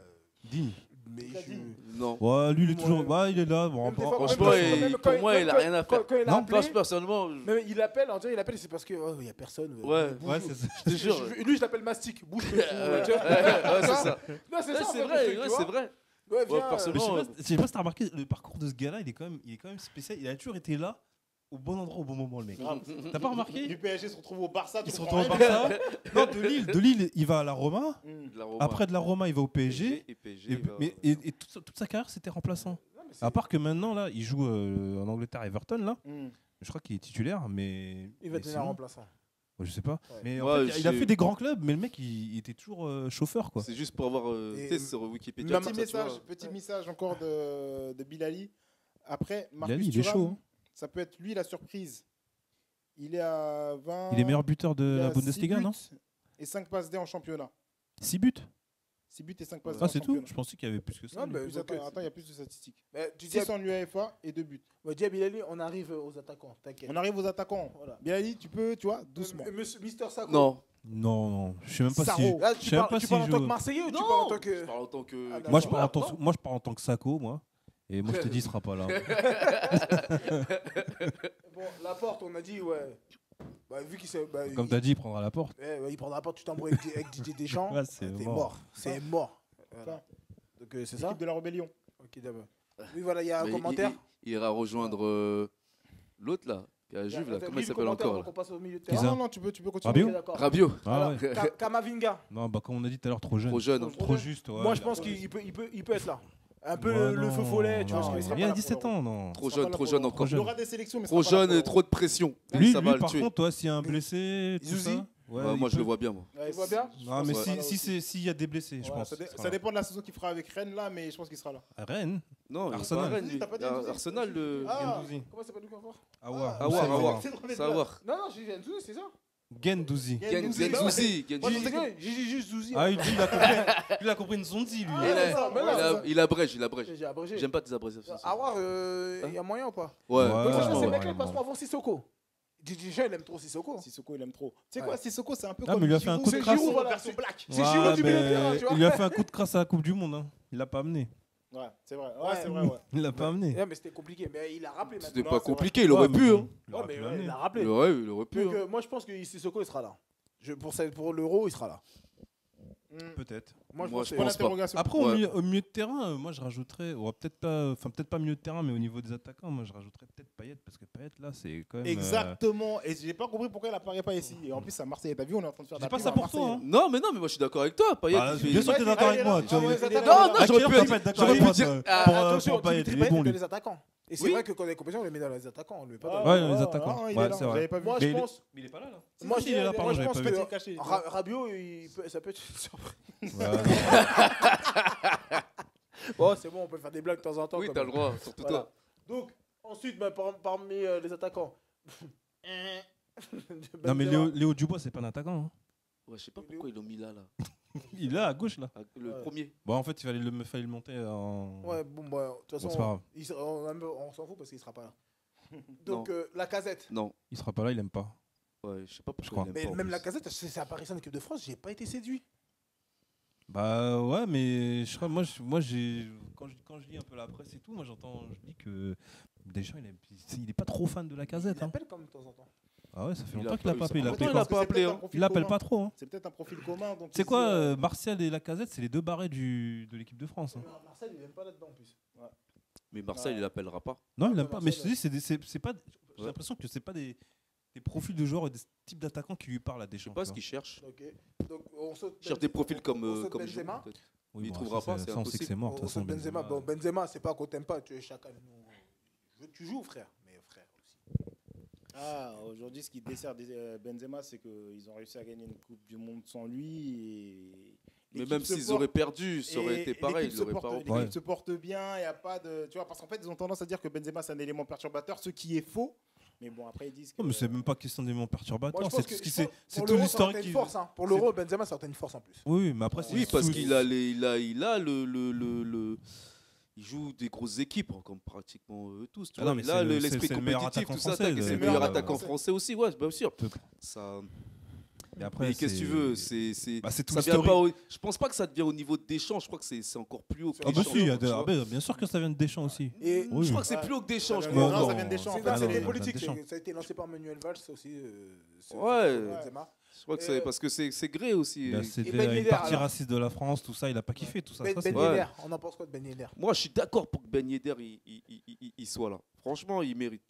Digne. Mais T'as dit. Non. Ouais, lui, il est Ouais. toujours. Ouais, il est là. Bon, Même des fois, Franchement, même pour moi, il a rien à faire. Quand il a Non, appelé, Moi, personnellement, même il appelle, on dirait il appelle, c'est parce que il y a personne. Ouais. bouge. ouais, c'est ça. je te jure. Lui, je l'appelle Mastic. Bouge le cul. Ouais, tu vois. ouais, c'est ça. Non, c'est Ouais, ça. en c'est fait, vrai, le truc, ouais, tu vois. c'est vrai. Ouais, viens, Mais personnellement, je sais pas si t'as remarqué, le parcours de ce gars-là, il est quand même spécial. Il a toujours été là, au bon endroit, au bon moment, le mec. Grave. T'as pas remarqué? Du PSG se retrouve au Barça. Il tu se comprends retrouve au rien. Barça. Non, de Lille, il va à la Roma. De la Roma. Après de la Roma, il va au PSG. Et PSG, Et, bah, et toute sa carrière, c'était remplaçant. Non, mais c'est- À part que maintenant, là, il joue en Angleterre, Everton, là. Mm. Je crois qu'il est titulaire, mais. Il va mais devenir sinon- remplaçant. Ouais, je sais pas. Ouais. Mais Ouais, en fait, il a j'ai- fait des grands clubs, mais le mec, il était toujours chauffeur, quoi. c'est juste pour avoir, Et- tu sais, sur Wikipédia. Même- comme ça, tu vois. Petit message encore de Bilali. Après, Marcus Bilali, il est Thuram, chaud, hein. ça peut être lui la surprise. Il est à 20. Il est meilleur buteur il de est la à Bundesliga, 6 non? buts Et 5 passes D en championnat. 6 buts. 6 buts et 5 passes D Ah, en c'est tout? championnat. Je pensais qu'il y avait plus que ça. Non, lui. mais- Plus, attends, il y a plus de statistiques. Tu dis 6 en UEFA et 2 buts. à Bilali, on arrive aux attaquants. T'inquiète. On arrive aux attaquants. Voilà. Bilali, tu peux, tu vois, doucement. Mister Sako. Non. Non, je sais même pas Sarro. si. Là, Je tu sais même parles, pas tu si parles en je- tant que Marseillais ou tu parles en tant Je que. parle en tant que. Ah, d'accord. Moi, je joueur, parle en tant que Sako, moi. Et moi, je te dis, il sera pas là. Bon, la porte, on a dit, ouais. Bah, vu qu'il s'est. Bah, Comme t'as dit, il prendra la porte. il prendra la porte, tu t'embrouilles avec Didier Deschamps. Ouais, c'est T'es mort. mort. C'est mort. Voilà. Ça. Donc, c'est ça? L'équipe de la rébellion. Ok, d'abord. Oui, voilà, il y a un Mais commentaire. il ira rejoindre l'autre, là, qui est à Juve, là. Attends, Comment il lis le s'appelle commentaire encore, avant là? qu'on passe au milieu de Qui terrain. ça? Non, tu peux continuer. Rabiot Ok, d'accord. Rabiot. Ah Alors, ouais. Kamavinga. Non, bah, comme on a dit tout à l'heure, trop jeune. Trop jeune. Trop juste, ouais. Moi, je pense qu'il peut être là. Un peu Ouais, le non, feu follet, tu vois non, ce que il je sera veux Il a pas là 17 pour ans, non. Trop Il sera jeune, pas trop là jeune pour- encore. Il aura des sélections, mais Trop sera pas là jeune pour- et trop de pression. Lui, Ça va le par tuer. contre, toi, s'il y a un blessé, tout Zouzi ça. Ouais, Ouais, il moi, je peut- le vois bien, moi. Ouais, Tu vois bien? Non, mais pense qu'il sera là aussi. s'il y a des blessés, je Ouais, pense. ça dépend de la saison qu'il fera avec Rennes là, mais je pense qu'il sera là. À Rennes. Non, il est Arsenal. pas à Rennes, lui. T'as pas dit Ah, Gendouzi Arsenal, le. Ah, Gendouzi. comment ça s'appelle lui encore? Awar. Awar, Awar. C'est trop bien. Ça va voir. Non, j'ai dit Gendouzi, c'est ça? Gendouzi. Gendouzi. Gendouzi. Moi, Gendouzi. j'ai dit juste Zouzi. Ah, lui, il a compris une Zonzi, lui. Ah, c'est ça, mais là, Il abrège, il abrège. j'ai abrégé. J'aime pas tes abréviations. Awar, il y a moyen ou pas? Ouais, Ouais, Donc, ouais, franchement, ces ouais, mecs-là, ouais, ils passeront avant Sissoko. Didier Deschamps, il aime trop Sissoko. Sissoko, il aime trop. Tu sais Ouais. quoi, Sissoko, c'est un peu Ah, comme mais il lui a fait un Giroud. coup de C'est crasse. Giroud, Voilà, version c'est- black. C'est Giroud du milieu de terrain, tu vois. Il lui a fait un coup de crasse à la Coupe du Monde. Hein. Il l'a pas amené. Ouais, c'est vrai. Ouais. Ouais, c'est vrai, ouais. Il l'a pas amené. Ouais, mais c'était compliqué. Mais il a rappelé C'était maintenant. pas c'est vrai. compliqué, il aurait Ouais, pu. mais Hein. il aurait Ouais, pu mais l'amener. il a rappelé. Il aurait pu. Donc, hein. moi, je pense que Sissoko, il sera là. Pour l'Euro, il sera là. Peut-être. Moi, je Moi, pense je que Bonne pense pas. interrogation. Après, Ouais. au milieu de terrain, moi je rajouterais, peut-être pas milieu de terrain, mais au niveau des attaquants, moi je rajouterais peut-être Payet, parce que Payet là, c'est quand même. Exactement. Et j'ai pas compris pourquoi il apparaît pas ici. Et en plus, à Marseille, t'as vu, on est en train de faire. C'est la pas pub ça à pour Marseille, toi, là. hein. Non, mais moi je suis d'accord avec toi. Payet, Bah, il fait- bien sûr que t'es d'accord avec moi. Ah, ouais, vois. les attaquants. Non, non, Ah, j'aurais tu pu peux dire. pas être d'accord J'aurais avec pu moi, dire. pour Attention, Payet, Dimitri il est bon Payet, lui. les attaquants. Et c'est Oui. vrai que quand on est compétition, on les met dans les attaquants. On le met pas dans Ouais, les attaquants. il Ouais, est là, c'est vrai. j'avais pas vu. Moi, Mais je il est- pense. Mais il est pas là, là. Moi, Si, il est là, pardon, je j'avais pense pas que vu. caché. Rabiot, ça peut être une surprise. Ouais, non. Oh, c'est bon, on peut faire des blagues de temps en temps. Oui, quand t'as même. le droit, surtout Voilà. toi. Donc, ensuite, bah, parmi les attaquants. Non, mais Benzema. Léo Dubois, c'est pas un attaquant. Hein. Ouais, je sais pas pourquoi ils l'ont mis là. Il est là, à gauche, là. Le Ouais. premier. Bon, en fait, fallait le monter en. Ouais, bon, bah, de toute Bon, façon, c'est pas grave. on s'en fout parce qu'il sera pas là. Donc, la casette. Non. Il sera pas là, il aime pas. Ouais, je sais pas Je crois. pourquoi. il aime Mais pas, en même plus. la casette, c'est apparition en équipe de France, j'ai pas été séduit. Bah ouais, mais je crois, quand je lis un peu la presse et tout, je dis que Deschamps, il est pas trop fan de la casette. Il hein. appelle quand même de temps en temps. Ah ouais, ça fait Il longtemps a qu'il a pas pas eu appelé. ça. Il Pourtant, appelle il a pas, pas appelé, hein. il appelle pas trop. Hein. C'est peut-être un profil commun. Donc C'est il quoi, se dit, Martial et la casette, c'est les deux barrés de l'équipe de France. Hein. Mais Marcel, il aime pas là-dedans en plus. Mais Marseille, il l'appellera pas. Non, il mais aime pas. Mais je te Martial, dis, c'est pas. J'ai l'impression que c'est pas des profils de joueurs et des types d'attaquants qui lui parlent à Je Deschamps. sais pas tu ce vois. qu'il cherche. Ok. Donc, on saute. Il cherche des profils on comme saute comme Benzema. Giroud, peut-être. Oui, il bon, trouvera ça, pas, c'est- c'est ça, on sait que impossible. c'est mort. De On toute façon, saute Benzema. Bon, Benzema, c'est pas qu'on t'aime pas, tu es chacun. Je veux que tu joues, frère. Mais frère aussi. aujourd'hui, ce qui dessert Benzema, c'est qu'ils ont réussi à gagner une Coupe du Monde sans lui. Et Mais l'équipe même se s'ils porte- auraient perdu, ça aurait et été pareil. l'équipe Ils se l'auraient pas porte- rempli. l'équipe se porte bien, il y a pas de, tu vois, parce qu'en fait, ils ont tendance à dire que Benzema c'est un élément perturbateur, ce qui est faux. Mais bon, après ils disent que. Non, mais c'est même pas question d'éléments perturbateurs. Moi, je C'est pense que tout ce qui je c'est pense- c'est pour tout l'Euro, ça l'historique aurait été qui. une force, hein. Pour l'Euro, Benzema, ça aurait été une force en plus. Oui, mais après, c'est Oui, parce tout- qu'il a il joue des grosses équipes, hein, comme pratiquement tous. Tu Ah vois. non, mais Il a c'est le- l'esprit c'est le meilleur compétitif, attaquant tout ça. français, C'est le le meilleur meilleur attaquant français. français aussi, ouais, bien sûr. Tout- Ça, Et après, mais qu'est-ce que tu veux c'est Bah, c'est tout ça vient l'historique. pas je pense pas que ça devient au niveau de Deschamps, je crois que c'est encore plus haut que Ah bah Deschamps, si, il y a tu vois. bien sûr que ça vient de Deschamps aussi. Et Oui. Je crois que c'est plus haut que Deschamps, je Ouais, crois. non, non, ça vient de Deschamps. c'est en ça, fait. c'est non, des non, politiques. Deschamps. Ça a été lancé par Manuel Valls aussi. Ouais. Benzema. Je crois que c'est parce que c'est gré aussi. Là, Et c'était Ben une Yedder, partie alors. raciste de la France, tout ça, il a pas kiffé tout ça. Ben Ça, c'est- Ouais. Yedder, on en pense quoi de Ben Yedder? Moi, je suis d'accord pour que Ben Yedder il soit là. Franchement, il mérite.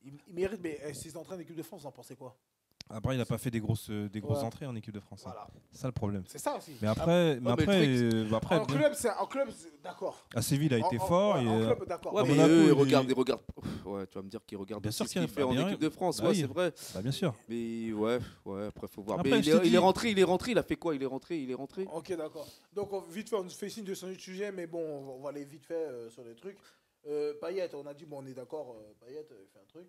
Il mérite, mais s'il entraîne l'équipe de France, vous en pensez quoi? Après, il a pas fait des grosses Ouais. entrées en équipe de France. hein. Voilà. C'est ça le problème. C'est ça aussi. Mais après, mais le truc, après En club, d'accord. à Séville, il a été fort. En et, club, d'accord. Ouais, À mais Monaco, eux, il- ils regardent. Ouais, tu vas me dire qu'ils regardent Bien aussi sûr ce qu'il y a- qu'il fait en bien- équipe de France. bah Ouais, oui. c'est vrai. bah, bien sûr. Mais ouais, après, faut voir. Après, Mais je te dis- il est rentré, il a fait quoi? Il est rentré. Ok, d'accord. Donc, vite fait, on se fait signe de changer de sujet, mais bon, on va aller vite fait sur les trucs. Payet, on a dit, bon, on est d'accord, Payet, il fait un truc.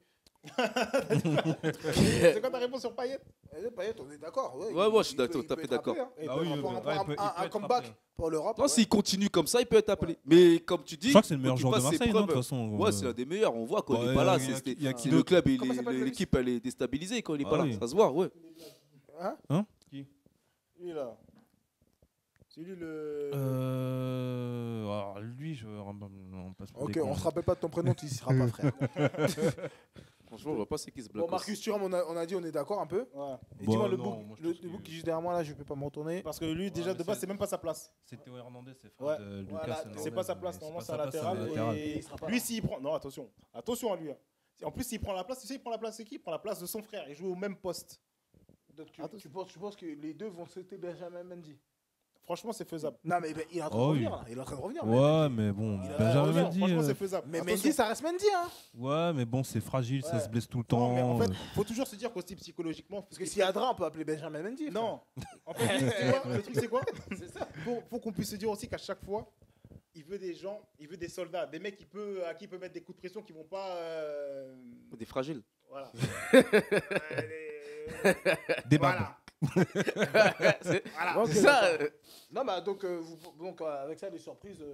C'est quoi ta réponse sur Payet? Payet, on est d'accord. Ouais, il- je suis il peut- tout il à peut fait être d'accord. appelé, hein. Et Ah il oui, peut il avoir peut- ouais, il peut un être comeback rappelé. pour l'Europe. Non, ouais. s'il continue comme ça, il peut être appelé. Mais comme tu dis, Je crois que c'est le meilleur faut qu'il joueur de fasse ses Marseille, non, de toute preuves. façon. Ouais, c'est l'un des meilleurs. On voit quand il Ouais, est pas là. il y a- c'est- il y a qui le d'autre club, Comment s'appelle le l'équipe, elle est déstabilisée quand il est Ah pas là. oui. Ça se voit, ouais. Hein? Lui là. C'est lui le. Alors, lui, je. On passe pour Ok, des on cons. se rappelle pas de ton prénom, tu y seras pas, frère. Franchement, on voit pas c'est qui se Bon, bloque. Marcus Thuram, on a dit, on est d'accord un peu. Ouais. Et Bon, dis-moi, le non, bouc moi, je le pense que- bouc qui joue derrière moi, là, je peux pas me retourner. Parce que lui, déjà Ouais, de mais base, c'est- c'est même pas sa place. C'est Théo Hernandez, c'est Ouais. frère de Lucas Voilà, Hernandez. C'est pas sa place, mais normalement pas c'est un sa place, latéral. latéral. Et Et il sera pas lui, là. s'il prend. Non, attention. Attention à lui. Hein. En plus, s'il prend la place, tu sais, il prend la place de qui? Il prend la place de son frère. Il joue au même poste. Donc, Attends. tu penses que les deux vont sauter Benjamin Mendy? Franchement, c'est faisable. Non, mais il est en train de Oh, revenir, oui. là. Il est en train de revenir. Ouais, mais bon, Il a- Benjamin Franchement, Mendy. Franchement, c'est faisable. Mais Attention. Mendy, ça reste Mendy, hein. Ouais, mais bon, c'est fragile, ça Ouais. se blesse tout le Non, mais temps. en fait, faut toujours se dire qu'aussi psychologiquement. Parce que s'il y a Adra, on peut appeler Benjamin Mendy. frère. Non. En fait, c'est quoi le truc, c'est quoi? C'est ça. Faut qu'on puisse se dire aussi qu'à chaque fois, il veut des gens, il veut des soldats, des mecs à qui il peut mettre des coups de pression qui vont pas. Des fragiles. Voilà. Des babes. Voilà. Voilà. Ok, C'est ça. d'accord. Non, bah donc, avec ça, les surprises,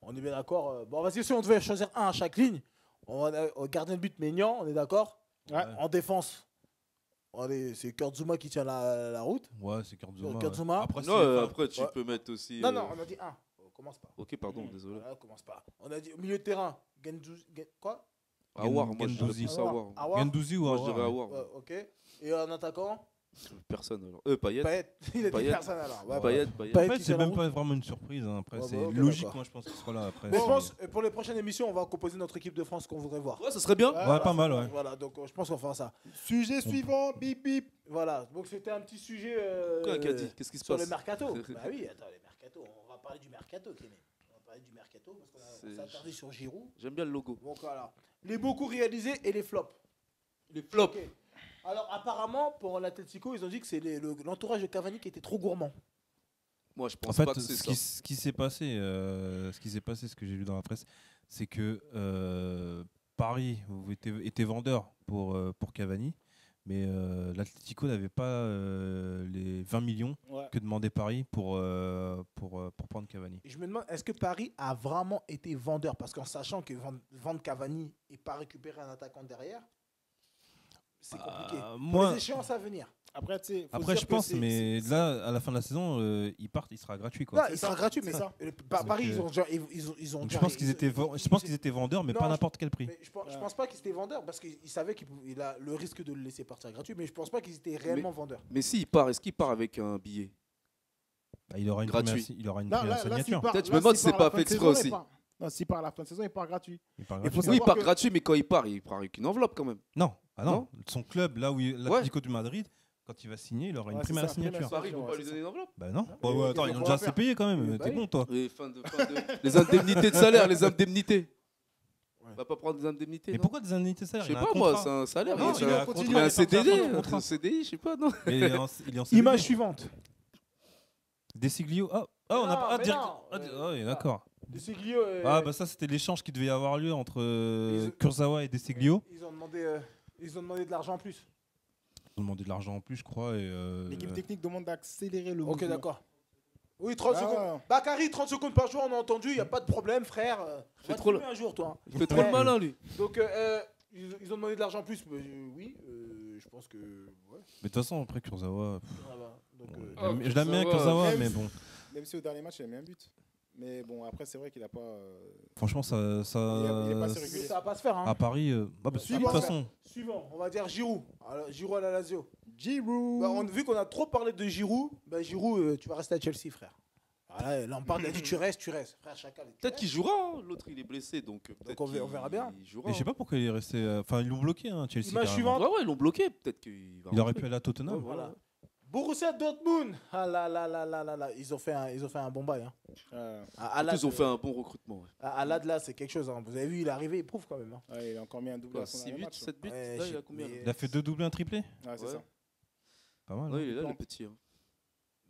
on est bien d'accord. Bon, vas-y, si on devait choisir un à chaque ligne, on va gardien de but Maignan, on est d'accord. Ouais. En défense, allez, c'est Kurtzuma qui tient la route. Ouais, c'est Kurtzuma. Kurtzuma. Après, Non, c'est- après, tu ouais. peux mettre aussi. Non, non, on a dit un. Commence pas. Ok, pardon, désolé. Voilà, commence pas. On a dit au milieu de terrain, quoi Awar, moi je dirais Gendouzi. plus Awar. Awar. Gendouzi ou Moi je dirais Awar. Awar. Ouais, ok. Et en attaquant, Personne alors. Payet. Payet. Il a dit Payet. personne alors. Ouais, Payet, Payet. Payet. En fait, qui c'est tient la même route. pas vraiment une surprise. hein. Après, Ouais, c'est bah, ok, logique, d'accord. moi, je pense qu'il sera là. Après, Mais je c'est- pense, pour les prochaines émissions, on va composer notre équipe de France qu'on voudrait voir. Ouais, ça serait bien. Ouais, pas mal, ouais. Voilà, donc je pense qu'on va faire ça. Sujet suivant, bip bip. Voilà, donc c'était un petit sujet Quoi qu'a dit? Qu'est-ce qui se sur le passe? mercato. Bah oui, attends, les mercato, on va parler du mercato, Kenny. On va parler parler du mercato parce qu'on C'est- s'est attardé sur Giroud. J'aime bien le logo. Donc voilà. Les beaucoup réalisés et les flops. Les flops. Ok. Alors apparemment, pour l'Atlético, ils ont dit que c'est l'entourage de Cavani qui était trop gourmand. Moi, je En pense fait, pas que c'est ça. ce qui s'est passé, ce que j'ai lu dans la presse, c'est que Paris était vendeur pour Cavani, mais l'Atlético n'avait pas les 20 millions Ouais. que demandait Paris pour prendre Cavani. Et je me demande, est-ce que Paris a vraiment été vendeur? Parce qu'en sachant que vendre Cavani et pas récupérer un attaquant derrière, c'est compliqué. Pour moi, les échéances à venir. Après, tu sais, faut après dire je que pense, c'est- mais c'est- là, à la fin de la saison, il sera gratuit. Non, Quoi. il ça, sera gratuit, mais c'est ça. Paris, Donc, ils ont Donc, déjà- je pense qu'ils étaient vendeurs, mais Non, pas je- n'importe quel prix. Mais je pense pas qu'ils étaient vendeurs parce qu'ils savaient qu'il a le risque de le laisser partir gratuit, mais je pense pas qu'ils étaient réellement vendeurs. Mais s'il part, est-ce qu'il part avec un billet? Bah, il aura une Gratuit. il aura une Là, première là, s'il signature. part- Peut-être, je là, me demande s'il si c'est part à la pas fin fait de exprès saison, aussi. il part- Non, s'il part à la fin de saison, il part gratuit. Il part Il gratuit. faut Oui, il savoir part que- gratuit, mais quand il part avec une enveloppe quand même. Non, ah non. Non. Son club, là où l'Atlético du Madrid, quand il va signer, il aura une Ouais, prime à c'est la ça, prime à la signature. signature. Paris, ils vont ouais, pas lui c'est donner une enveloppe. Bah non. Ouais, Ouais, ouais, attends, ils ils ont vont déjà faire. assez payé quand même. Oui, T'es bah bon, oui. toi. Et les indemnités de salaire, les indemnités. Ouais. On va pas prendre des indemnités. Mais non pourquoi des indemnités Je salaires? sais Il a un pas, moi, contrat. c'est un salaire. Non, c'est il a un continue, contrat. un Il est parti à la fin CDD, de son contrat. un CDI, je sais pas, non. Mais il est en CDD. Image suivante. Desiglio. Ah, on a Non, pas. mais non. Oui, d'accord. De Siglio. Ah, bah ça, c'était l'échange qui devait avoir lieu entre Ils- Kurzawa et Desiglio. Ils ont demandé de l'argent en plus. Ils ont demandé de l'argent en plus, je crois. Et L'équipe technique demande d'accélérer le Ok, mouvement. d'accord. Oui, 30 Ah. secondes. Bakary, 30 secondes par jour, on a entendu, il n'y a pas de problème, frère. Fais Va trop te fumer un jour, toi. Il fait trop le malin, lui. Donc, ils ont demandé de l'argent en plus. Oui, je pense que. Ouais, Mais de toute façon, après Kurzawa, ça va. Donc, Oh, je l'aime bien Kurzawa. Kurzawa, Même mais si- bon, Même si au dernier match, il a mis un but. Mais bon, après, c'est vrai qu'il a pas. franchement, ça, Il est pas assez mais régulier. ça va pas se faire. Hein. à Paris, bah, de Suivant. toute façon, Suivant, on va dire Giroud. Alors, Giroud à la Lazio. Giroud. Bah, vu qu'on a trop parlé de Giroud, bah, Giroud, tu vas rester à Chelsea, frère. Voilà, là, on parle, il a dit tu restes. Frère, chacun. Peut-être qu'il jouera, hein. L'autre il est blessé, donc peut-être on verra bien. Il jouera. mais je sais pas pourquoi il est resté. Enfin, ils l'ont bloqué, hein, Chelsea. Image carrément. suivante. Ouais, ils l'ont bloqué, peut-être qu'il va Il aurait rentrer. pu aller à Tottenham. Ouais, Voilà. Borussia Dortmund. Ah là là là là là là. Ils ont fait un bon bail. Hein. Surtout, ils ont fait un bon recrutement. Ouais. Alad là, c'est quelque chose. Hein. Vous avez vu, il est arrivé, il prouve quand même. Hein. Ouais, il a encore mis un doublé à son 6 dernier buts, match. 7 buts. Ouais, Là, il je- a combien mais- là Il a fait 2 doublés, un triplé. Ouais, c'est Ouais. ça. Pas mal. Ouais, hein. il est là, Plan. le petit. hein.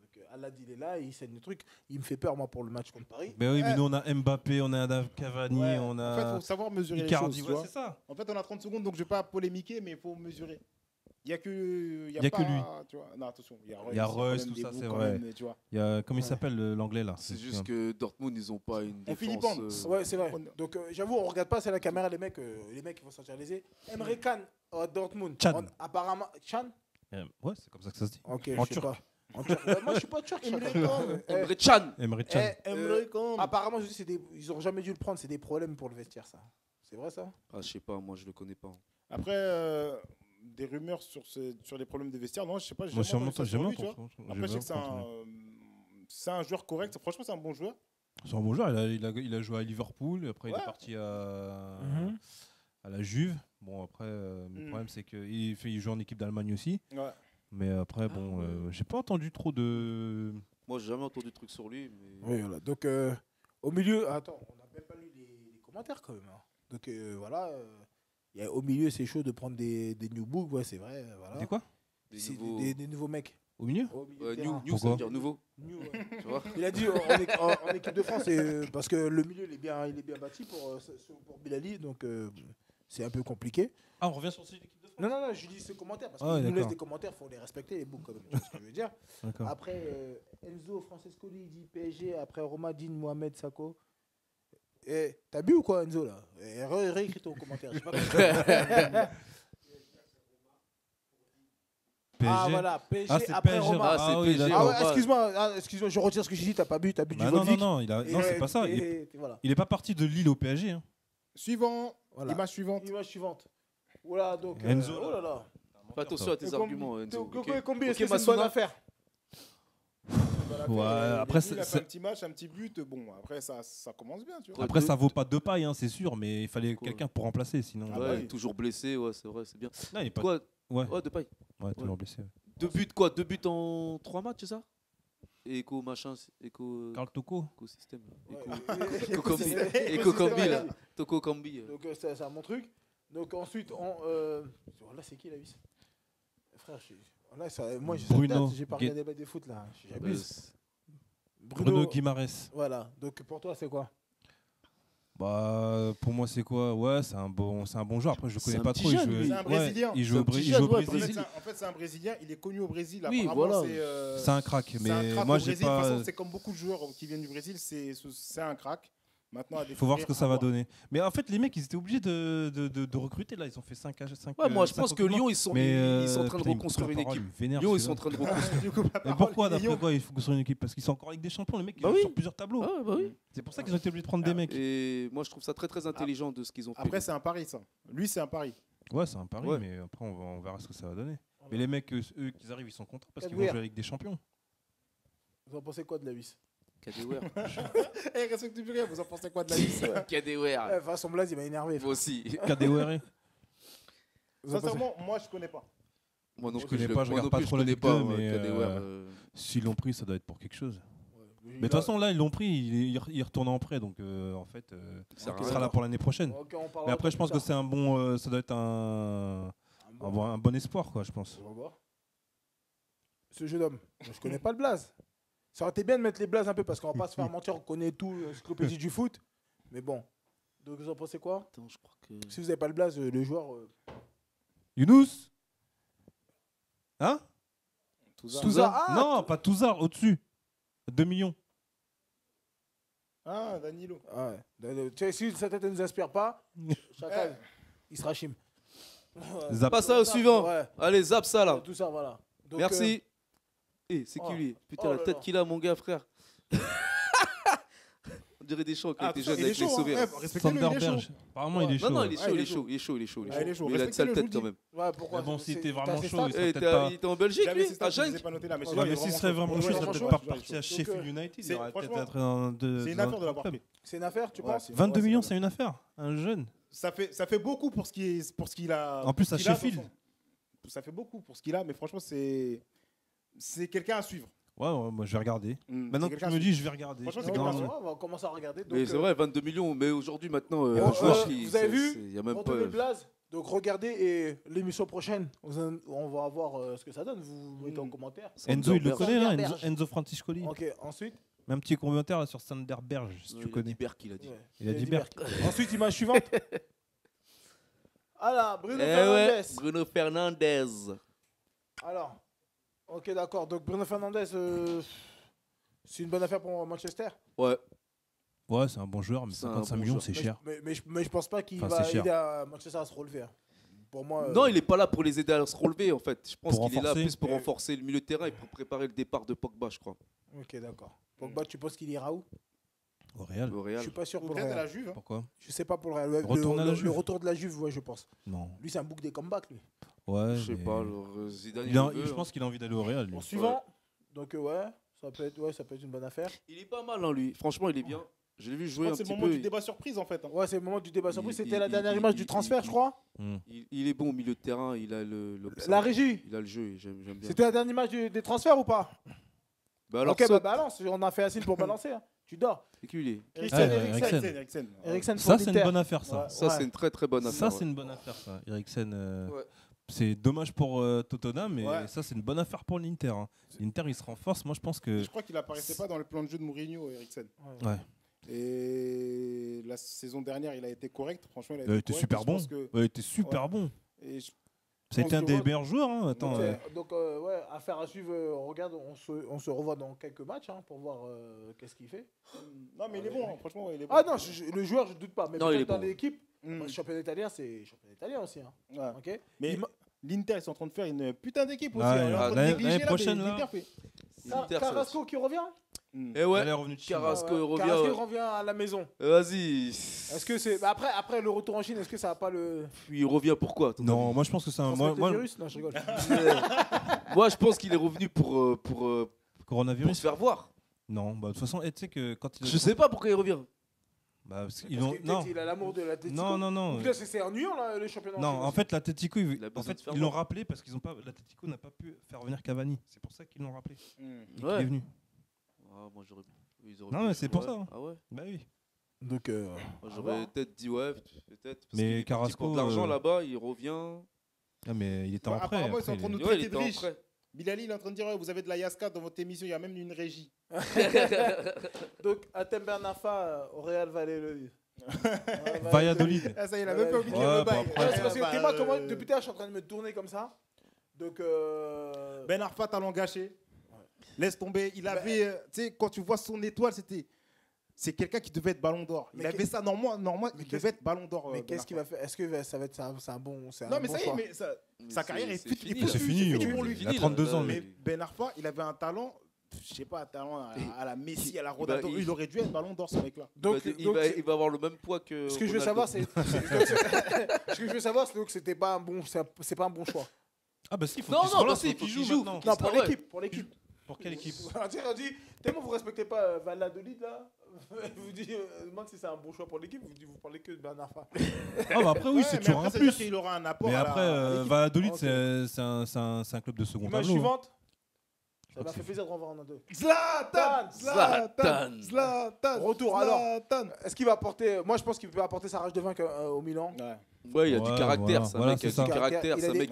Donc, Alad, il est là, il saigne le truc. Il me fait peur, moi, pour le match contre Paris. Mais oui, mais Ouais. nous on a Mbappé, on a Cavani, Ouais. on En fait, il a faut savoir mesurer Icardi. les choses. tu Ouais, vois. c'est ça. En fait, on a 30 secondes, donc je ne vais pas polémiquer, mais il faut mesurer. Il n'y a que, Y a pas, que lui. Tu vois. Non, attention. Il y a Il y a quand Reus, même tout des ça, bouts c'est quand vrai. même, mais tu vois. Il y a, comment il Ouais. s'appelle l'anglais là C'est juste que Dortmund, ils ont pas une Et Philippe défense. Bond. Ouais, c'est vrai. On- Donc, j'avoue, on regarde pas, c'est la caméra, les mecs ils vont sortir les yeux. Emre Can à Dortmund. Can. Apparemment, Can. Ouais, c'est comme ça que ça se dit. Ok, En je sais turc. pas. En turc. Ouais, moi, je suis pas turc. Emre chacun. Can. Emre Can. Emre Can. Emre Can. Apparemment, je dis, ils ont jamais dû le prendre. C'est des problèmes pour le vestiaire, ça. C'est vrai, ça? Ah, je sais pas, moi je le connais pas. Après, des rumeurs sur les problèmes de vestiaire. Non, je sais pas. j'ai Moi, jamais entendu ça sur jamais lui, tu vois. entendu. Après, je sais que c'est un joueur correct. Franchement, c'est un bon joueur. C'est un bon joueur. Il a joué à Liverpool. Après, il Ouais. est parti à la Juve. Bon, après, le problème, c'est qu'il joue en équipe d'Allemagne aussi. Ouais. Mais après, bon, j'ai pas entendu trop de. Moi, j'ai jamais entendu de trucs sur lui. Mais... Oui, voilà. Donc, au milieu, attends, on n'a même pas lu les commentaires quand même. Hein. Donc, voilà. Au milieu, c'est chaud de prendre des new books, ouais, c'est vrai. Voilà. C'était quoi? Des C'est nouveaux... des nouveaux mecs. Au milieu? Au milieu de New, terrain. new, ça veut dire nouveau. New, ouais. Tu vois. Il a dit en équipe de France, parce que le milieu il est bien bâti pour Bilali, donc c'est un peu compliqué. Ah, on revient sur cette équipe de France. Non, je dis ce commentaire, parce Ah, qu'il nous laisse d'accord. des commentaires, il faut les respecter, les boucs quand même, tu vois ce que je veux dire. D'accord. Après, Enzo Francescoli dit PSG, après Roma dit Mohamed Sako. Eh, t'as bu ou quoi, Enzo, là? Réécris ton commentaire. Je sais pas comment- PSG. Ah, voilà, PSG Ah, c'est après PSG. Roma. Ah, c'est oui, PSG. d'accord. Ah ouais, Roma. excuse-moi, je retire ce que j'ai dit, t'as pas bu Bah du non, Volvic. non, non, c'est pas ça. Voilà. Il est pas parti de Lille au PSG. Hein. Suivant. Voilà. Image suivante. Image suivante. Voilà, donc. Enzo, oh là là. Fais attention à tes arguments, Enzo. Combien, ok. combien est-ce Ok, que c'est une bonne Massouna. affaire? après, il a fait c'est- un petit match, un petit but. Bon, après, ça commence bien, tu vois. Ouais. Après, ça vaut pas deux pailles, hein, c'est sûr, mais il fallait Quoi. quelqu'un pour remplacer, sinon. Ah Ouais, bah oui. toujours blessé, ouais, c'est vrai, c'est bien. Non, il est pas. Quoi Ouais, Ouais, de paille. toujours blessé. Ouais. 2 buts, quoi 2 buts en 3 matchs, c'est ça Éco machin, éco Carl Toko. écosystème. Ouais. Éco-combi. Écosystème, Éco-combi là. vas-y. Toko Kambi. Donc c'est mon truc. Donc ensuite, là c'est qui la vis? Frère, là, moi Bruno j'ai pas Guet- regardé des foot là. J'abuse. Bruno Guimarães. Voilà. Donc pour toi c'est quoi? Bah, pour moi, c'est quoi? Ouais, c'est un bon joueur. Après, je le C'est connais un pas petit trop. jeune, Il lui. joue, C'est un Brésilien. il C'est joue un au, petit il joue au jeune, ouais, En fait, Brésil. c'est un Brésilien, il est connu au Brésil. Oui, Apparemment, voilà. C'est un crack. c'est un Mais crack moi, au j'ai Brésil. De toute pas. façon, c'est comme beaucoup de joueurs qui viennent du Brésil, c'est un crack. Maintenant, à Il faut voir ce que découvrir, ça à va voir. donner. Mais en fait, les mecs, ils étaient obligés de recruter. Là, ils ont fait 5 Ouais, moi je pense que Lyon ils sont en train de reconstruire une équipe. Lyon ils sont en train de reconstruire. Du coup, ma Et parole, pourquoi, Lyon, d'après quoi, il faut construire une équipe? Parce qu'ils sont encore avec des champions, les mecs, ils Bah jouent oui. sur plusieurs tableaux. Ah, bah oui. C'est pour ça qu'ils ont été obligés de prendre des mecs. Et moi je trouve ça très très intelligent de ce qu'ils ont fait. Après, c'est un pari, ça. Lui, c'est un pari. Ouais, c'est un pari, Ouais. mais après, on verra ce que ça va donner. Mais les mecs, eux, qu'ils arrivent, ils sont contents parce qu'ils vont Cadouer. jouer avec des champions. Vous en pensez quoi de la vis? Kadewere. Eh, respectez plus rien, vous en pensez quoi de la liste? Kadewere. Enfin, son blaze il m'a énervé. Moi aussi. KDOR. Vous en pensez- Sincèrement, moi, je connais pas. Moi non Je plus, connais le- pas, je moi regarde non pas plus, trop je la connais Ligue pas, 2, mais Kadewere, s'ils l'ont pris, ça doit être pour quelque chose. Ouais. Mais de toute façon, là, ils l'ont pris, il retourne en prêt, donc en fait, ça sert à il rien. sera là pour l'année prochaine. Ok, on parlera Mais après, je pense plus que c'est un bon, ça doit être un bon espoir, quoi, je pense. On va voir. Ce jeune homme, je connais pas le blaze. Ça aurait été bien de mettre les blazes un peu parce qu'on va pas se faire mentir, on connaît tout l'encyclopédie du foot. Mais bon. Donc vous en pensez quoi? Attends, je crois que. Si vous avez pas le blaze, le joueur. Younous. Hein Touzard. Ah, Non, pas Touzard, au-dessus. 2 millions. Ah, Danilo. Ah ouais. Tu sais, si sa tête ne nous inspire pas, Chacal, il sera chim. Zap. Passe ça au suivant. Ouais. Allez, zap ça là. Tout ça, voilà. Donc, Merci. Eh, c'est qui oh. lui? Putain, Oh la là tête là. qu'il a, mon gars, frère. On dirait des chants quand il était jeune il est avec les chaud, hein. sourires. Eh, respectez-le, il est chaud. Sanderberg. Apparemment, il est chaud. Non, non, il est Ah, chaud, il il est est chaud, il est chaud, il est chaud. Ah, il est chaud. Mais il a une sale Respectez-le, tête je quand vous même. Ouais, pourquoi Mais bon, c'est- s'il était t'as vraiment ses chaud, stats il Eh, serait peut-être pas. il était en Belgique, J'avais lui, ses stats, à je les ai Genk. pas notés là, mais Ouais, sinon, Ouais, il mais est s'il vraiment serait chaud. vraiment Ouais, chaud, il serait vraiment peut-être chaud, pas ouais, parti à chaud. Sheffield Donc, United. Il c'est- aurait peut-être franchement, être dans c'est une affaire de l'avoir club. pris. C'est une affaire, tu Ouais, penses? c'est- 22 ouais, millions, c'est c'est une affaire. Un jeune. Ça fait beaucoup pour ce qu'il a. En plus, pour à ce qu'il a, Sheffield. attention. Ça fait beaucoup pour ce qu'il a, mais franchement, c'est quelqu'un à suivre. Ouais, moi, je vais regarder. Maintenant que tu me dis, je vais regarder. Franchement, c'est Ouais, quelqu'un à ouais, suivre. on va commencer à regarder. Donc, Mais c'est vrai, 22 millions. Mais aujourd'hui, maintenant, Et un on- joueur euh, qui. vous avez vu Il y a même on pas. donne les blazes. Donc regardez et l'émission prochaine, on va voir ce que ça donne. Vous mettez en commentaire. Enzo, il le Sanderberg. connaît, là, Sanderberg. Enzo Franciscoli. Ok, ensuite. Même petit commentaire là, sur Sanderberg, si Non, tu il a connais. dit Berk, il a dit. Ouais, Il a dit Berk. Ensuite, image suivante. Alors, Bruno Eh ouais, Fernandes. Bruno Fernandes. Alors, ok, d'accord. Donc Bruno Fernandes, c'est une bonne affaire pour Manchester. Ouais. Ouais, c'est un bon joueur, mais C'est un 55 bon millions, joueur. c'est cher. Mais je pense pas qu'il Enfin, va c'est cher. aider à Manchester à se relever. Hein. Pour moi. Non, il n'est pas là pour les aider à se relever, en fait. Je pense Pour qu'il est là renforcer. plus pour renforcer le milieu de terrain et pour préparer le départ de Pogba, je crois. Ok, d'accord. Pogba, tu penses qu'il ira où? Au Real. Au Je Real. suis pas sûr Ou pour le peut-être à Real. la Juve. Hein. Pourquoi? Je sais pas pour le Real. Retourne à la Le Juve. retour de la Juve, ouais, je pense. Non. Lui, c'est un bouc des comebacks, lui. Ouais. Je sais mais- pas, alors, Zidane, Il a- il veut, je pense qu'il a envie d'aller au Real. lui. Bon, suivant. Donc, ouais, ça peut être une bonne affaire. Il est pas mal, hein, lui. Franchement, il est bien. Je l'ai vu jouer un C'est petit le moment peu. du débat surprise en fait. Hein. Ouais, c'est le moment du débat surprise. Il- C'était la il- dernière il- image il- du il- transfert, il- je crois. Il est bon au milieu de terrain, il a l'observe. La régie. Il a le jeu, et j'aime bien. C'était la dernière image des transferts ou pas? Bah alors, Ok, bah saute. balance. On a fait assez pour balancer. Hein. Tu dors. C'est qui, il est Christian Ouais, Eriksen. Eriksen. Eriksen Ça, pour c'est une l'Inter. bonne affaire, ça. Ouais. Ça, c'est une très très bonne affaire. Ça, c'est ouais. une bonne affaire, ça. Eriksen. Ouais. C'est dommage pour Tottenham, mais Ouais. ça, c'est une bonne affaire pour l'Inter. Hein. L'Inter, il se renforce. Moi, je pense que. Je crois qu'il apparaissait pas dans le plan de jeu de Mourinho, Eriksen. Ouais. Et la saison dernière, il a été correct. Franchement, il a Il a été correct. super Je bon. pense que- Ouais, il était super Ouais. bon. et je- Ça a été pense un que des ouais. meilleurs joueurs. Hein. Attends. Donc, ouais, affaire à suivre. On regarde, on se revoit dans quelques matchs hein, pour voir qu'est-ce qu'il fait. Non, mais il est bon. Hein. Franchement, ouais, il est bon. Ah non, le joueur, je doute pas. Mais Non, il peut-être est dans bon. l'équipe, Mm. le championnat italien, c'est championnat italien aussi. Hein. Ouais. Ok. Mais Il m'a- l'Inter, ils sont en train de faire une putain d'équipe aussi. Ouais, hein. On est en train de l'année négliger, là, prochaine, mais là. l'Inter fait. L'Inter, ça- Carrasco qui revient. Mm. Eh ouais, Elle est revenue de Chine. Carrasco, Ah ouais. il revient. Carrasco ouais. revient à la maison. Vas-y. Est-ce que c'est après le retour en Chine, est-ce que ça va pas le Puis il revient pourquoi à ton Non, moi, je pense que c'est un. transmettre Moi, le virus? Non, je rigole. Moi, je pense qu'il est revenu pour se coronavirus. faire voir. Non, bah, de toute façon, tu sais que quand il. Je sais pas pourquoi il revient. Bah, parce qu'ils Parce ont. que peut-être Non. il a l'amour de l'Atletico. Non, non, non. Putain, c'est ennuyant là, le championnat. Non, en fait, l'Atletico, Il a en besoin fait, de faire ils l'ont voir. rappelé parce qu'ils ont pas. L'Atletico n'a pas pu faire venir Cavani. C'est pour ça qu'ils l'ont rappelé. Mm. Et qu'il Ouais. est venu. Ah, moi, ils auraient Non, pu- mais c'est pour ouais. ça, hein. Ah ouais. Bah oui. Donc, Moi, à j'aurais voir. peut-être dit ouais, peut-être. parce Mais qu'il est parti Carrasco, pour de l'argent là-bas, il revient. Ah, mais il était en prêt. Apparemment, ils sont en après, train de nous Ouais, il traiter de était en riches. prêt. Bilali, il est en train de dire ouais, vous avez de la Yaska dans votre émission, il y a même une régie. Donc, Atem Ben Arfa, au Real Valladolid. Valladolid. Ah, ça, il a même pas envie de dire Ouais, le bail. bon, après, Ouais, c'est parce que Bah, t'es pas comment, depuis tout à l'heure, je suis en train de me tourner comme ça. Donc, Ben Arfa, talent gâché. Laisse tomber. Il avait, tu sais, quand tu vois son étoile, c'est quelqu'un qui devait être Ballon d'Or. Il Mais avait ça normalement, il devait être Ballon d'Or. mais Ben qu'est-ce qu'il Arfa. va faire? Est-ce que ça va être c'est un bon, Non, mais bon ça y est, choix. mais sa carrière est c'est fini. fini. C'est fini, pour ouais. lui. Il a 32 ans, Mais mais. Ben Arfa, il avait un talent, je sais pas, un talent à la Messi, à la il va- Ronaldo. il- Il aurait dû être Ballon d'Or, ce mec-là. Donc, il va avoir le même poids que. ce que je veux Ronaldo. savoir, ce que je veux savoir, c'est donc que c'était pas un bon, c'est pas un bon choix. Ah, bah si, il faut Non, qu'il se non, relance, bah si, faut qu'il faut joue qu'il joue. maintenant. Non, pour Ah ouais. l'équipe, pour l'équipe. Pour quelle équipe? On dit, tellement vous respectez pas Valladolid là, vous dites, demande si c'est un bon choix pour l'équipe, vous parlez que de Ben Arfa. Ah, bah après, oui, Ouais, c'est mais toujours après, un ça veut dire plus. qu'il aura un apport Mais à la- après, à l'équipe. Valladolid, Ok. c'est un club de second Image tableau. suivante. Ça crois m'a que fait c'est- plaisir de revoir Ronaldo. Zlatan. Retour, alors. Est-ce qu'il va apporter. Moi, je pense qu'il peut apporter sa rage de vaincre au Milan. Ouais. Ouais, il y a Ouais, du caractère. voilà. C'est un Voilà, mec qui a c'est du ça. caractère. Il C'est a un des- mec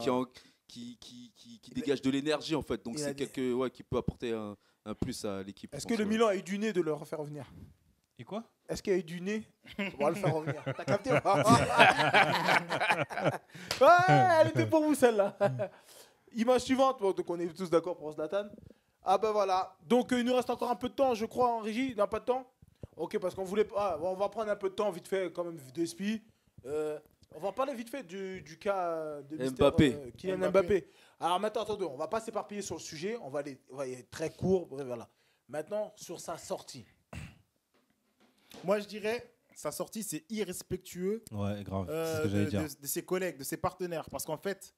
qui dégage de l'énergie en fait. Donc Il a c'est des- qui peut apporter un plus à l'équipe. Est-ce je que pense, le ouais. Milan a eu du nez de le refaire revenir? Et quoi? Est-ce qu'il y a eu du nez? On va le faire revenir. T'as capté ou pas? Ouais, elle était pour vous celle-là. Image suivante. Bon, donc on est tous d'accord pour Zlatan. Ah ben voilà. Donc il nous reste encore un peu de temps, je crois, en régie. Non, pas de temps? Ok, parce qu'on voulait pas. On va prendre un peu de temps vite fait quand même de SPI. On va parler vite fait du cas de Mbappé. Kylian Mbappé. Mbappé. Alors maintenant, attendez, on va pas s'éparpiller sur le sujet. On va aller très court. Bref, voilà. Maintenant, sur sa sortie. Moi, je dirais, sa sortie, c'est irrespectueux Ouais, grave. C'est ce que j'allais dire. de ses collègues, de ses partenaires. Parce qu'en fait,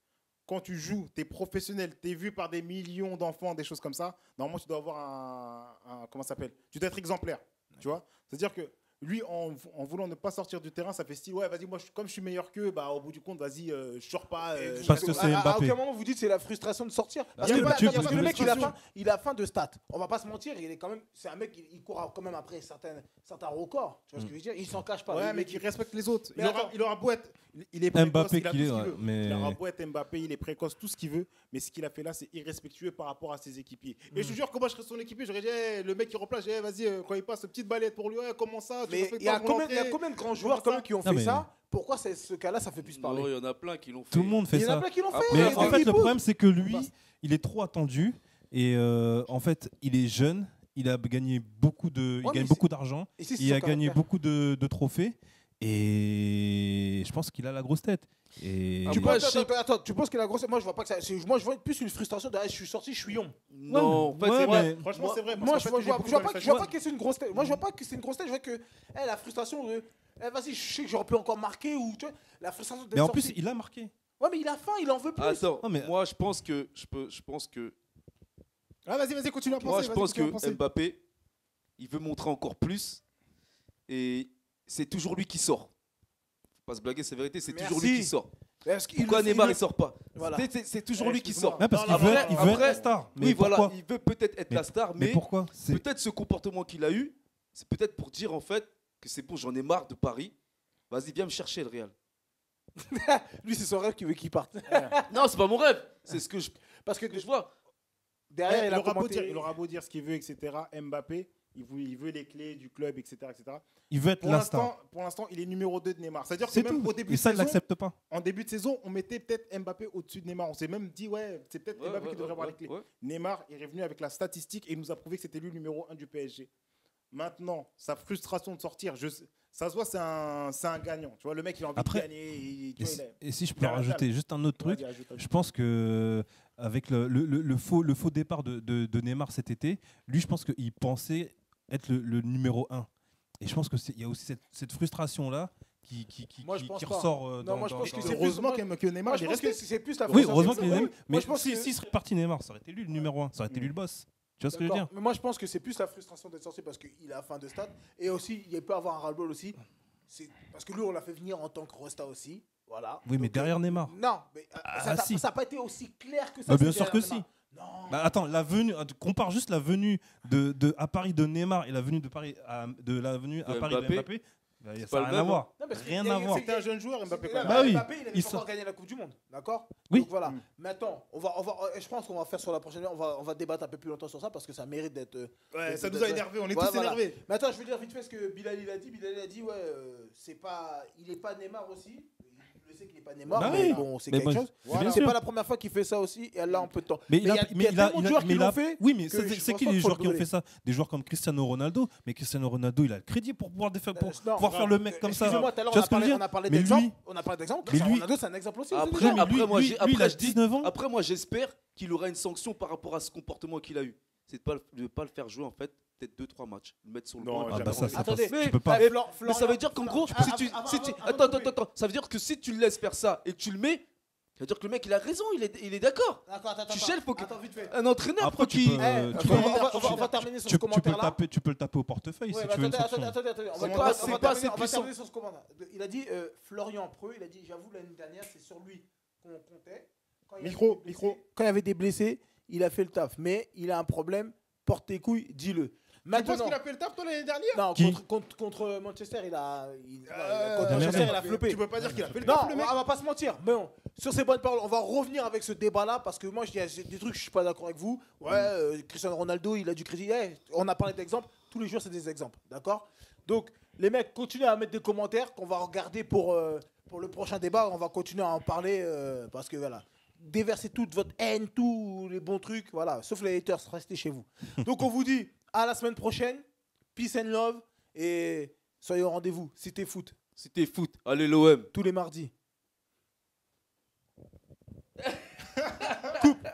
quand tu joues, tu es professionnel, tu es vu par des millions d'enfants, des choses comme ça, normalement, tu dois avoir un comment ça s'appelle? Tu dois être exemplaire. Tu vois? C'est-à-dire que lui, en voulant ne pas sortir du terrain, ça fait style, ouais, vas-y, moi, comme je suis meilleur qu'eux, bah, au bout du compte, vas-y, je sors pas. Parce que c'est À Mbappé. aucun moment vous dites c'est la frustration de sortir. Parce Il y a que, pas- parce tu- que tu- le mec frustration. il a faim de stats. On va pas se mentir, il est quand même c'est un mec il court quand même après certains records. Tu vois ce que je veux dire? Il s'en cache pas. Ouais, Il- mais qui respecte les autres. Mais attends. Il aura beau être. Il est précoce, Mbappé il a tout qu'il est, ce qu'il ouais, veut. mais- Il aura beau être Mbappé, il est précoce, tout ce qu'il veut. Mais ce qu'il a fait là, c'est irrespectueux par rapport à ses équipiers. Et je te jure que moi, je serais son équipier, j'aurais dit, hey, le mec qui remplace, hey, vas-y, quand il passe, petite balette pour lui, ouais, comment ça? Tu Mais respectes il y a pas mon combien entrée de grands joueurs quand même qui ont Non, fait mais- ça? Pourquoi ce cas-là ça fait plus Non, parler? il y en a plein qui l'ont fait. Tout le monde fait Il y en a ça. plein qui l'ont fait. Après, Mais Ouais, en Des fait, le hiboux. problème, c'est que lui, il est trop attendu. Et en fait, il est jeune. Il a gagné beaucoup de, il Ouais, gagne mais beaucoup d'argent. Et si c'est Il son a gagné caractère? beaucoup de trophées. Et je pense qu'il a la grosse tête. Et Tu Après, penses, attends, tu penses que la grosse. Moi, je vois pas que ça. Moi, je vois plus une frustration de. Ah, je suis sorti, je suis young. Non, en fait, Ouais, c'est vrai. mais- Franchement, c'est vrai. parce Moi, qu'en je fait, vois, il je est vois, beaucoup je vois dans pas, les je vois fashions. pas que c'est une grosse tête. Moi, je vois pas que c'est une grosse tête. Je vois que la frustration de. Vas-y, je sais que j'aurais pu encore marquer ou tu vois, la frustration d'être mais en sorti. plus, il a marqué. Ouais, mais il a faim, il en veut plus. Attends, Oh, mais- moi je pense que Ah, vas-y, continue à penser. moi je vas-y, pense continue à que penser. Mbappé il veut montrer encore plus et c'est toujours lui qui sort. Faut pas se blaguer, c'est vérité, c'est toujours lui Merci. qui sort. Parce qu'il Pourquoi le fait- Neymar il il sort pas? Voilà. C'est toujours Ouais, lui qui excuse-moi. sort. Ouais, parce Non, qu'il veut, non, il veut être après- la star. Mais Oui, voilà, pourquoi il veut peut-être être Mais- la star, Mais mais pourquoi C'est- peut-être ce comportement qu'il a eu, c'est peut-être pour dire en fait que c'est bon, j'en ai marre de Paris. Vas-y, viens me chercher le Real. Lui, c'est son rêve qu'il veut qu'il parte. Non, c'est pas mon rêve. C'est ce que Parce que je vois. derrière, Ouais, il a commenté. il aura beau dire ce qu'il veut, etc. Mbappé, il veut les clés du club, etc. etc. Il veut être Pour la star. l'instant, il est numéro 2 de Neymar. C'est-à-dire que C'est même tout. au début Et de ça, il saison, l'accepte pas. en début de saison, on mettait peut-être Mbappé au-dessus de Neymar. On s'est même dit, ouais, c'est peut-être Ouais, Mbappé ouais, qui devrait avoir ouais, les clés. ouais. Neymar est revenu avec la statistique et il nous a prouvé que c'était lui le numéro 1 du PSG. Maintenant, sa frustration de sortir, ça se voit, c'est un gagnant. Tu vois, le mec, il a envie Après, de gagner. Et si, et si je peux il a la rajouter dalle. juste un autre truc, je pense que avec le faux départ de Neymar cet été, lui, je pense qu'il pensait être le numéro 1. Et je pense qu'il y a aussi cette frustration-là qui Moi, je pense qui pas. ressort Non, dans... moi, je pense dans- que c'est Heureusement plus- que Neymar Moi, je est pense que resté. c'est plus la Oui, frustration. heureusement qu'il est Ouais, même. moi, Mais je pense s'il que- serait parti Neymar, ça aurait été lui le numéro 1, ça aurait été lui le boss. Tu vois ce que je veux D'accord. dire? Mais moi, je pense que c'est plus la frustration d'être sorti parce qu'il a faim de stade. Et aussi, il peut avoir un ras-le-bol aussi. C'est parce que lui, on l'a fait venir en tant que Rosta aussi. Voilà. Oui, mais Donc, derrière Neymar. Non, mais Ah, ça si. n'a pas été aussi clair que ça. Bah, bien c'est sûr que derrière si. Neymar. Bah, attends, compare juste la venue à Paris de Neymar et la venue de Paris à Paris de Mbappé. Bah, C'est ça pas n'a le rien à même. voir. Non, parce que Rien y a- à voir. C'était un jeune joueur, Mbappé. quand même. Bah oui. Mbappé, il avait Ils pas sont- encore gagné la Coupe du Monde, d'accord? Oui. Donc voilà. Maintenant, je pense qu'on va faire sur la prochaine, on va débattre un peu plus longtemps sur ça parce que ça mérite d'être. Ouais, ça nous a énervés, on est tous voilà. énervés. Mais attends, je veux dire vite fait ce que Bilal il a dit. Bilal il a dit ouais, il est pas Neymar aussi. Je sais qu'il est pas Neymar, Bah mais oui. bon, c'est Mais quelque bon, chose. bien C'est sûr. pas la première fois qu'il fait ça aussi et elle a un peu de temps. Mais il y a tellement de joueurs qui l'ont fait. Oui, mais que je c'est pense qui pas les qu'il faut joueurs qui ont le fait ça? Des joueurs comme Cristiano Ronaldo. Mais Cristiano Ronaldo, il a le crédit pour pouvoir, Non, pouvoir faire le mec comme ça. Excusez-moi, tout à l'heure, Tu vois ce que je veux dire? on a parlé Mais d'exemple. lui- On a parlé d'exemple. mais Cristiano lui- Ronaldo, c'est un exemple aussi. Après, mais après, lui- moi, lui- j'ai- lui, il après, a je dis- 19 ans. Après, moi, j'espère qu'il aura une sanction par rapport à ce comportement qu'il a eu. C'est de ne pas le faire jouer, en fait, peut-être 2-3 matchs. Le mettre sur le Non, banc. Ah, bah ça, Attendez, tu peux pas. Mais ça veut dire qu'en gros, si tu. Attends. Ça veut dire que si tu le laisses faire ça et que tu le mets, ça veut dire que le mec, il a raison, il est d'accord. Tu sais, il faut que. Attends, vite fait. Un entraîneur, Après, faut tu qu'il. peux- On va terminer sur ce commentaire-là. Tu peux le taper au portefeuille Ouais, si mais tu veux une attendez, sanction. attendez. On C'est va pas terminer assez puissant. sur ce commentaire. Il a dit Florian Preux, il a dit j'avoue l'année dernière c'est sur lui qu'on comptait. Quand il y avait Micro, des blessés- micro. Quand il y avait des blessés, il a fait le taf, mais il a un problème. Porte tes couilles, dis-le. Tu penses Maintenant, qu'il a fait le taf, toi, l'année dernière? non, Qui contre Manchester, il a la Manchester, merde. il a floppé. Tu peux pas dire qu'il a fait le Non, taf, le mec. on va pas se mentir. Mais bon, sur ces bonnes paroles, on va revenir avec ce débat-là parce que moi, il y a des trucs, je suis pas d'accord avec vous. Ouais, Cristiano Ronaldo, il a du crédit. On a parlé d'exemples. Tous les jours, c'est des exemples. D'accord? Donc, les mecs, continuez à mettre des commentaires qu'on va regarder pour le prochain débat. On va continuer à en parler parce que voilà. Déversez toute votre haine, tous les bons trucs. Voilà. Sauf les haters, restez chez vous. Donc, on vous dit à la semaine prochaine. Peace and love. Et soyez au rendez-vous. C'était foot. C'était foot. Allez, l'OM. Tous les mardis. Coupe.